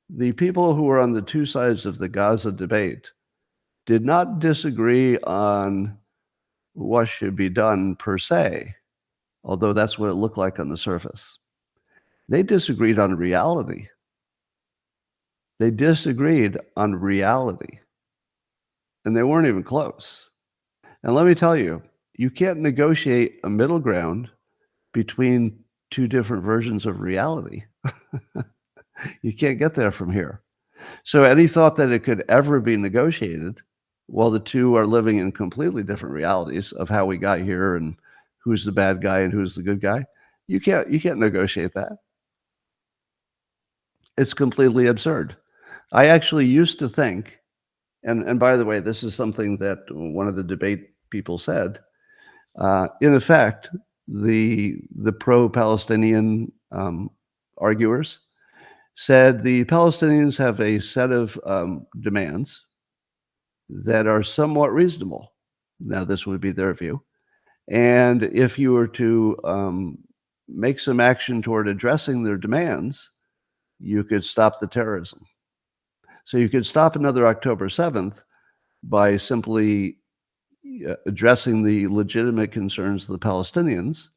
S1: The people who were on the two sides of the Gaza debate did not disagree on what should be done per se, although that's what it looked like on the surface. They disagreed on reality. They disagreed on reality. And they weren't even close. And let me tell you, you can't negotiate a middle ground between two different versions of reality. You can't get there from here. So any thought that it could ever be negotiated, while the two are living in completely different realities of how we got here and who's the bad guy and who's the good guy, you can't negotiate that. It's completely absurd. I actually used to think, and by the way, this is something that one of the debate people said, in effect, the pro-Palestinian arguers said the Palestinians have a set of demands that are somewhat reasonable. Now, this would be their view. And if you were to make some action toward addressing their demands, you could stop the terrorism. So you could stop another October 7th by simply addressing the legitimate concerns of the Palestinians.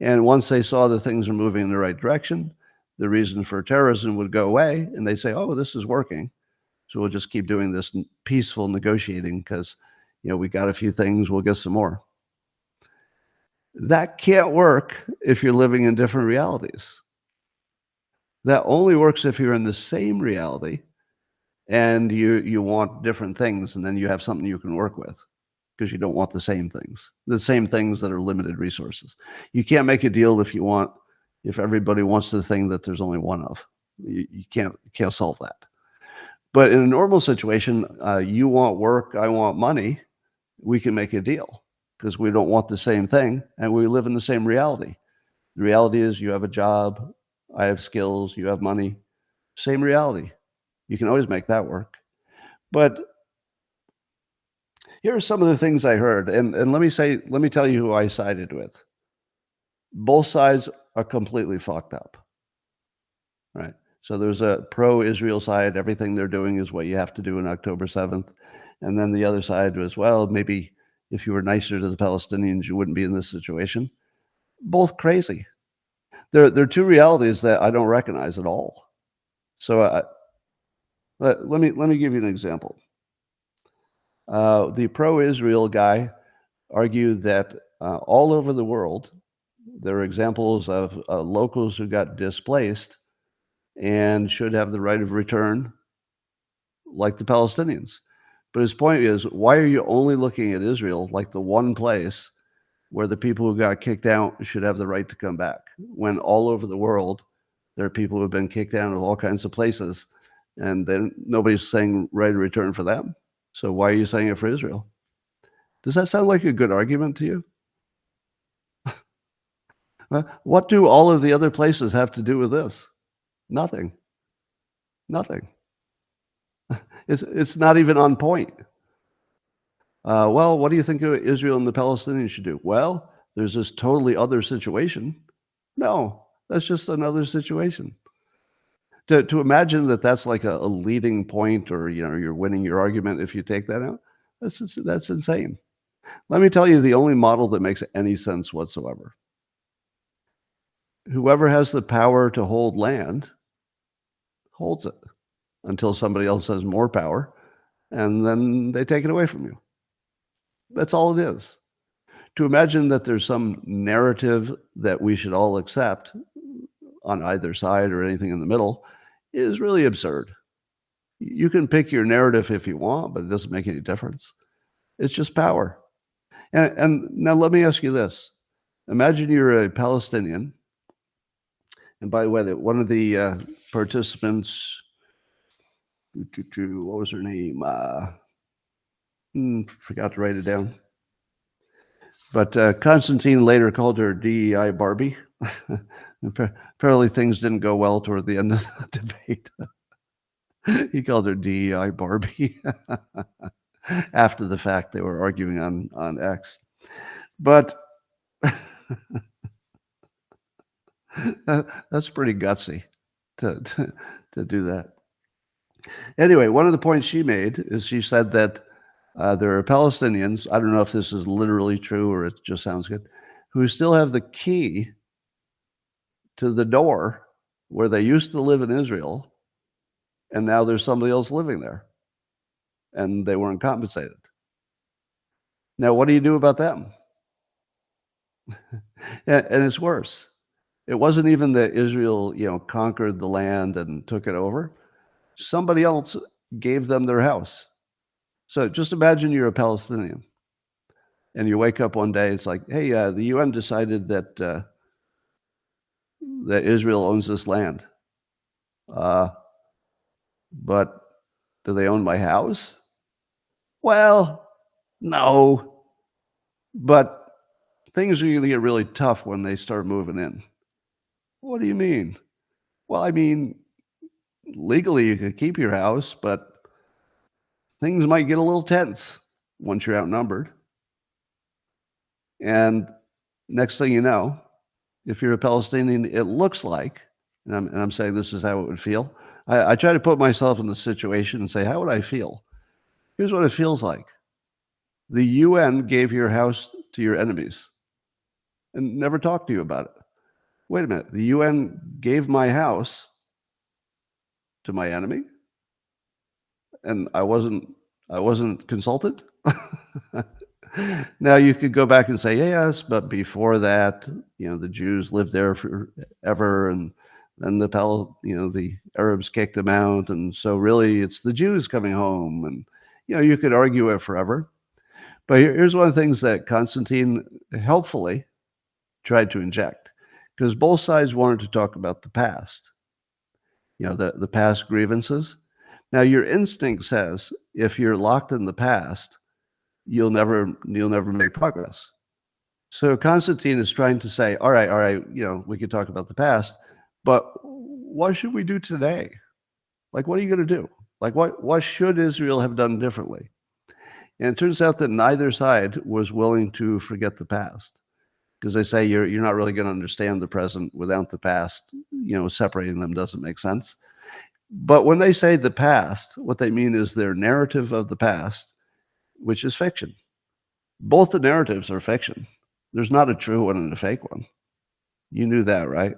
S1: And once they saw that things are moving in the right direction, the reason for terrorism would go away, and they say, oh, this is working. So we'll just keep doing this peaceful negotiating because, we got a few things, we'll get some more. That can't work if you're living in different realities. That only works if you're in the same reality and you want different things, and then you have something you can work with because you don't want the same things that are limited resources. You can't make a deal if everybody wants the thing that there's only one of. You can't solve that. But in a normal situation, you want work, I want money, we can make a deal because we don't want the same thing and we live in the same reality. The reality is you have a job, I have skills, you have money, same reality. You can always make that work. But here are some of the things I heard, and let me tell you who I sided with. Both sides are completely fucked up, right? So there's a pro-Israel side. Everything they're doing is what you have to do on October 7th. And then the other side was, well, maybe if you were nicer to the Palestinians, you wouldn't be in this situation. Both crazy. There are two realities that I don't recognize at all. So let me give you an example. The pro-Israel guy argued that all over the world, there are examples of locals who got displaced and should have the right of return like the Palestinians. But his point is, why are you only looking at Israel like the one place where the people who got kicked out should have the right to come back, when all over the world there are people who have been kicked out of all kinds of places, and then nobody's saying right of return for them? So why are you saying it for Israel? Does that sound like a good argument to you? What do all of the other places have to do with this? Nothing. Nothing. It's not even on point. Well, what do you think Israel and the Palestinians should do? Well, there's this totally other situation. No, that's just another situation. To imagine that that's like a leading point, or you're winning your argument if you take that out, that's insane. Let me tell you the only model that makes any sense whatsoever. Whoever has the power to hold land holds it until somebody else has more power, and then they take it away from you. That's all it is. To imagine that there's some narrative that we should all accept on either side or anything in the middle is really absurd. You can pick your narrative if you want, but it doesn't make any difference. It's just power. And now let me ask you this. Imagine you're a Palestinian. And by the way, that one of the participants, what was her name? Forgot to write it down. But Constantine later called her DEI Barbie. Apparently things didn't go well toward the end of the debate. He called her DEI Barbie. After the fact, they were arguing on X. But that's pretty gutsy to do that. Anyway, one of the points she made is she said that there are Palestinians, I don't know if this is literally true or it just sounds good, who still have the key to the door where they used to live in Israel, and now there's somebody else living there, and they weren't compensated. Now, what do you do about them? And it's worse. It wasn't even that Israel, conquered the land and took it over. Somebody else gave them their house. So just imagine you're a Palestinian, and you wake up one day, it's like, hey, the UN decided that that Israel owns this land. But do they own my house? Well, no. But things are going to get really tough when they start moving in. What do you mean? Well, I mean, legally you could keep your house, but things might get a little tense once you're outnumbered. And next thing you know, if you're a Palestinian, it looks like, and I'm saying this is how it would feel. I try to put myself in the situation and say, how would I feel? Here's what it feels like. The UN gave your house to your enemies and never talked to you about it. Wait a minute. The UN gave my house to my enemy, and I wasn't consulted. Now you could go back and say, yes, but before that, the Jews lived there forever, and then the Arabs kicked them out, and so really it's the Jews coming home, and you could argue it forever. But here's one of the things that Constantine helpfully tried to inject, because both sides wanted to talk about the past, the past grievances. Now your instinct says if you're locked in the past, you'll never make progress. So Constantine is trying to say, all right, we could talk about the past, but what should we do today? Like, what are you going to do? Like, what should Israel have done differently? And it turns out that neither side was willing to forget the past, because they say you're not really going to understand the present without the past. Separating them doesn't make sense. But when they say the past, what they mean is their narrative of the past, which is fiction. Both the narratives are fiction. There's not a true one and a fake one. You knew that, right?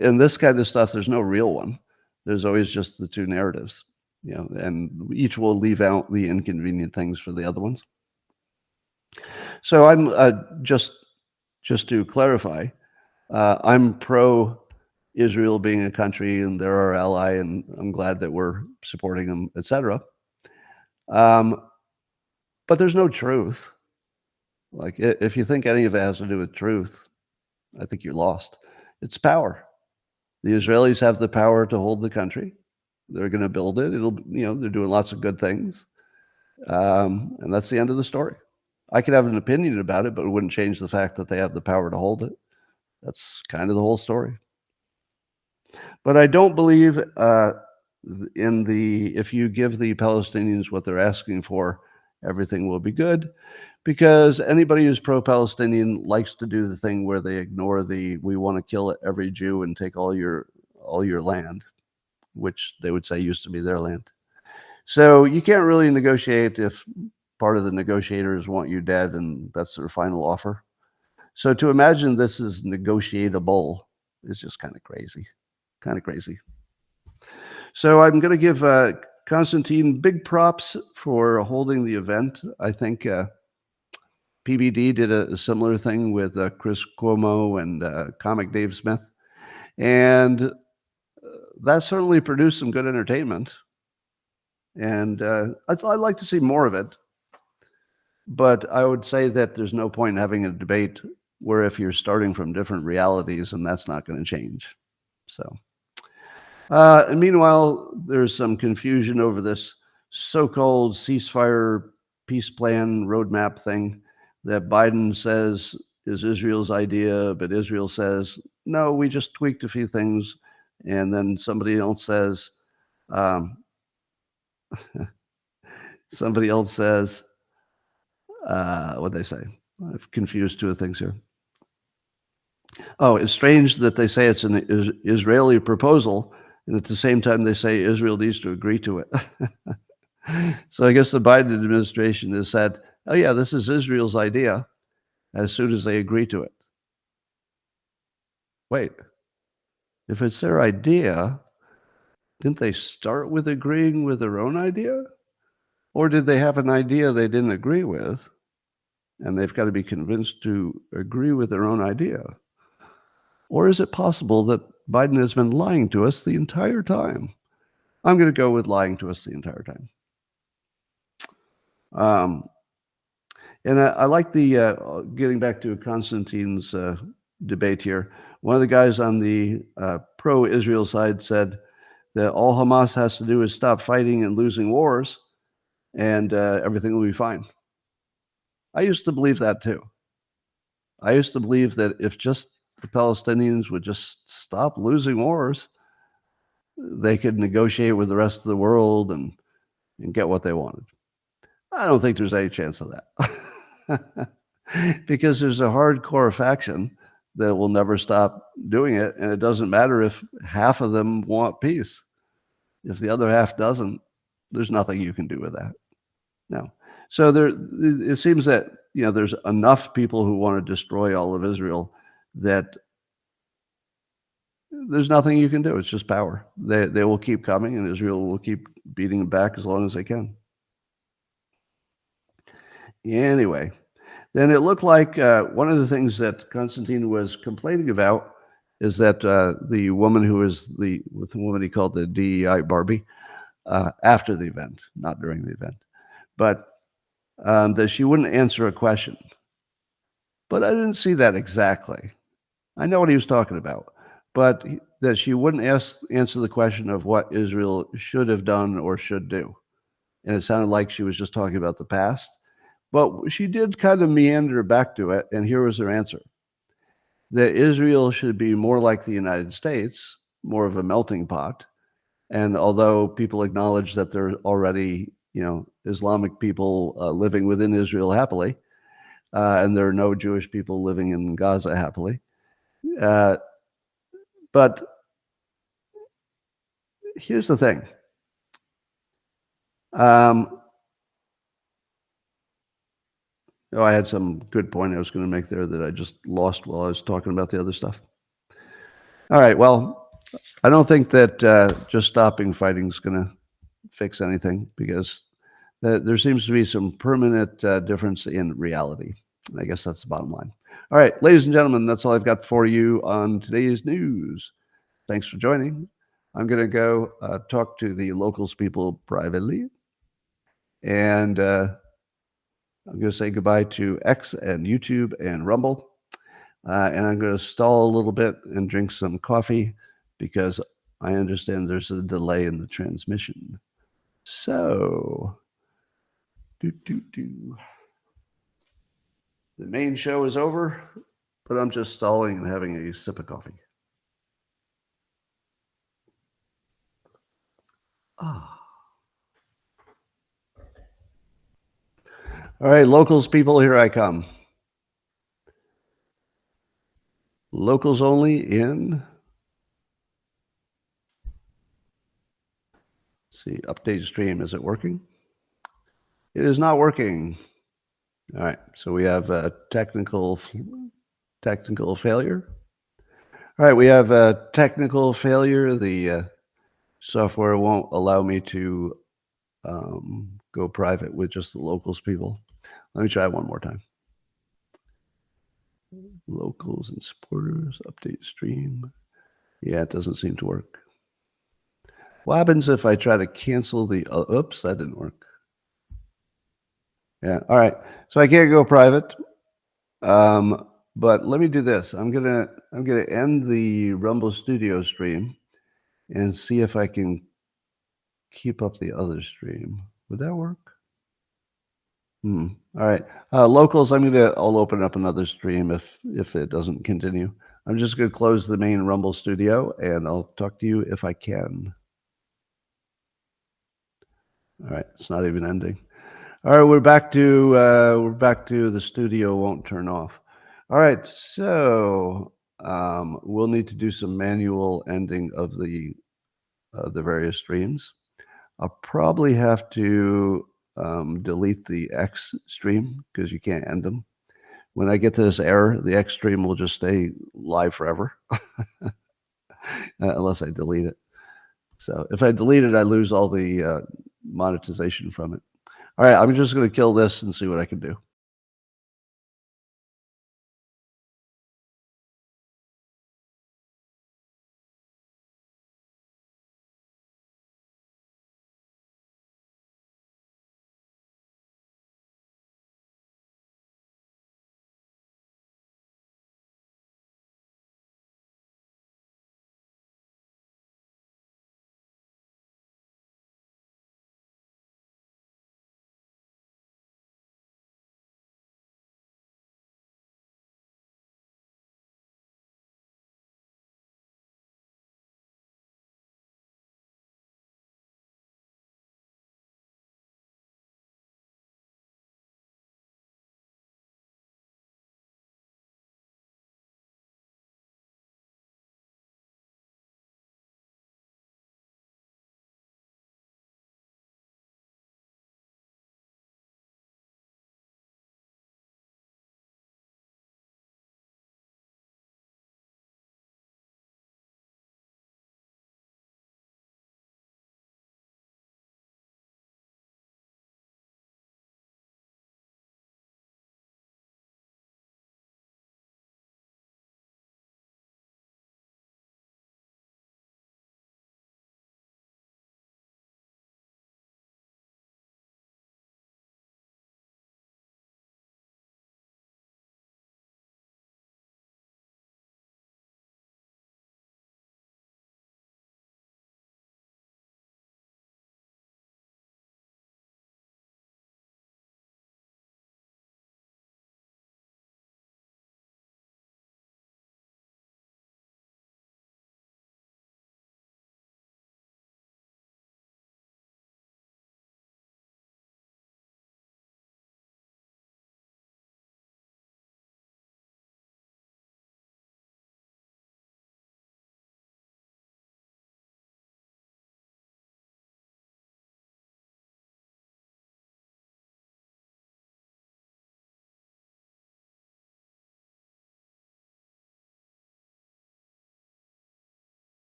S1: In this kind of stuff, there's no real one. There's always just the two narratives, and each will leave out the inconvenient things for the other ones. So I'm just to clarify, I'm pro Israel being a country and they're our ally, and I'm glad that we're supporting them, etc. But there's no truth. Like, if you think any of it has to do with truth, I think you're lost. It's power. The Israelis have the power to hold the country. They're going to build it. They're doing lots of good things. And that's the end of the story. I could have an opinion about it, but it wouldn't change the fact that they have the power to hold it. That's kind of the whole story. But I don't believe if you give the Palestinians what they're asking for, everything will be good, because anybody who's pro-Palestinian likes to do the thing where they ignore we want to kill every Jew and take all your land, which they would say used to be their land. So you can't really negotiate if part of the negotiators want you dead and that's their final offer. So to imagine this is negotiable is just kind of crazy. So I'm going to give Constantine big props for holding the event. I think PBD did a similar thing with Chris Cuomo and comic Dave Smith. And that certainly produced some good entertainment. And I'd like to see more of it. But I would say that there's no point in having a debate where if you're starting from different realities, and that's not going to change. So, and meanwhile, there's some confusion over this so-called ceasefire peace plan roadmap thing that Biden says is Israel's idea, but Israel says, no, we just tweaked a few things. And then somebody else says, what'd they say? I've confused two things here. Oh, it's strange that they say it's an Israeli proposal, and at the same time they say Israel needs to agree to it. So I guess the Biden administration has said, oh yeah, this is Israel's idea, as soon as they agree to it. Wait, if it's their idea, didn't they start with agreeing with their own idea? Or did they have an idea they didn't agree with, and they've got to be convinced to agree with their own idea? Or is it possible that Biden has been lying to us the entire time? I'm going to go with lying to us the entire time. And I like the, getting back to Constantine's debate here, one of the guys on the pro-Israel side said that all Hamas has to do is stop fighting and losing wars, and everything will be fine. I used to believe that too. I used to believe that if just the Palestinians would just stop losing wars, they could negotiate with the rest of the world and get what they wanted. I don't think there's any chance of that. Because there's a hardcore faction that will never stop doing it, and it doesn't matter if half of them want peace. If the other half doesn't, there's nothing you can do with that. No. So it seems that there's enough people who want to destroy all of Israel that there's nothing you can do. It's just power. They will keep coming, and Israel will keep beating them back as long as they can. Anyway, then it looked like one of the things that Constantine was complaining about is that the woman who was the woman he called the DEI Barbie after the event, not during the event, but that she wouldn't answer a question. But I didn't see that exactly. I know what he was talking about, but that she wouldn't answer the question of what Israel should have done or should do. And it sounded like she was just talking about the past. But she did kind of meander back to it, and here was her answer. That Israel should be more like the United States, more of a melting pot. And although people acknowledge that there are already, Islamic people living within Israel happily, and there are no Jewish people living in Gaza happily. But here's the thing. I had some good point I was going to make there that I just lost while I was talking about the other stuff. All right, well, I don't think that just stopping fighting is going to fix anything, because there seems to be some permanent difference in reality. And I guess that's the bottom line. All right, ladies and gentlemen, that's all I've got for you on today's news. Thanks for joining. I'm going to go talk to the locals people privately. And I'm going to say goodbye to X and YouTube and Rumble. And I'm going to stall a little bit and drink some coffee because I understand there's a delay in the transmission. So, the main show is over, but I'm just stalling and having a sip of coffee. Ah. All right, locals people, here I come. Locals only in, let's see, update stream. Is it working? It is not working. All right, so we have a technical failure. All right, we have a technical failure. The software won't allow me to go private with just the locals people. Let me try one more time. Locals and supporters, update stream. Yeah, it doesn't seem to work. What happens if I try to cancel the, oops, that didn't work. Yeah, all right. So I can't go private. But let me do this. I'm gonna end the Rumble Studio stream and see if I can keep up the other stream. Would that work? All right. Locals, I'll open up another stream if it doesn't continue. I'm just gonna close the main Rumble Studio and I'll talk to you if I can. All right, it's not even ending. All right, we're back to the studio won't turn off. All right, so we'll need to do some manual ending of the various streams. I'll probably have to delete the X stream because you can't end them. When I get to this error, the X stream will just stay live forever unless I delete it. So if I delete it, I lose all the monetization from it. All right, I'm just going to kill this and see what I can do.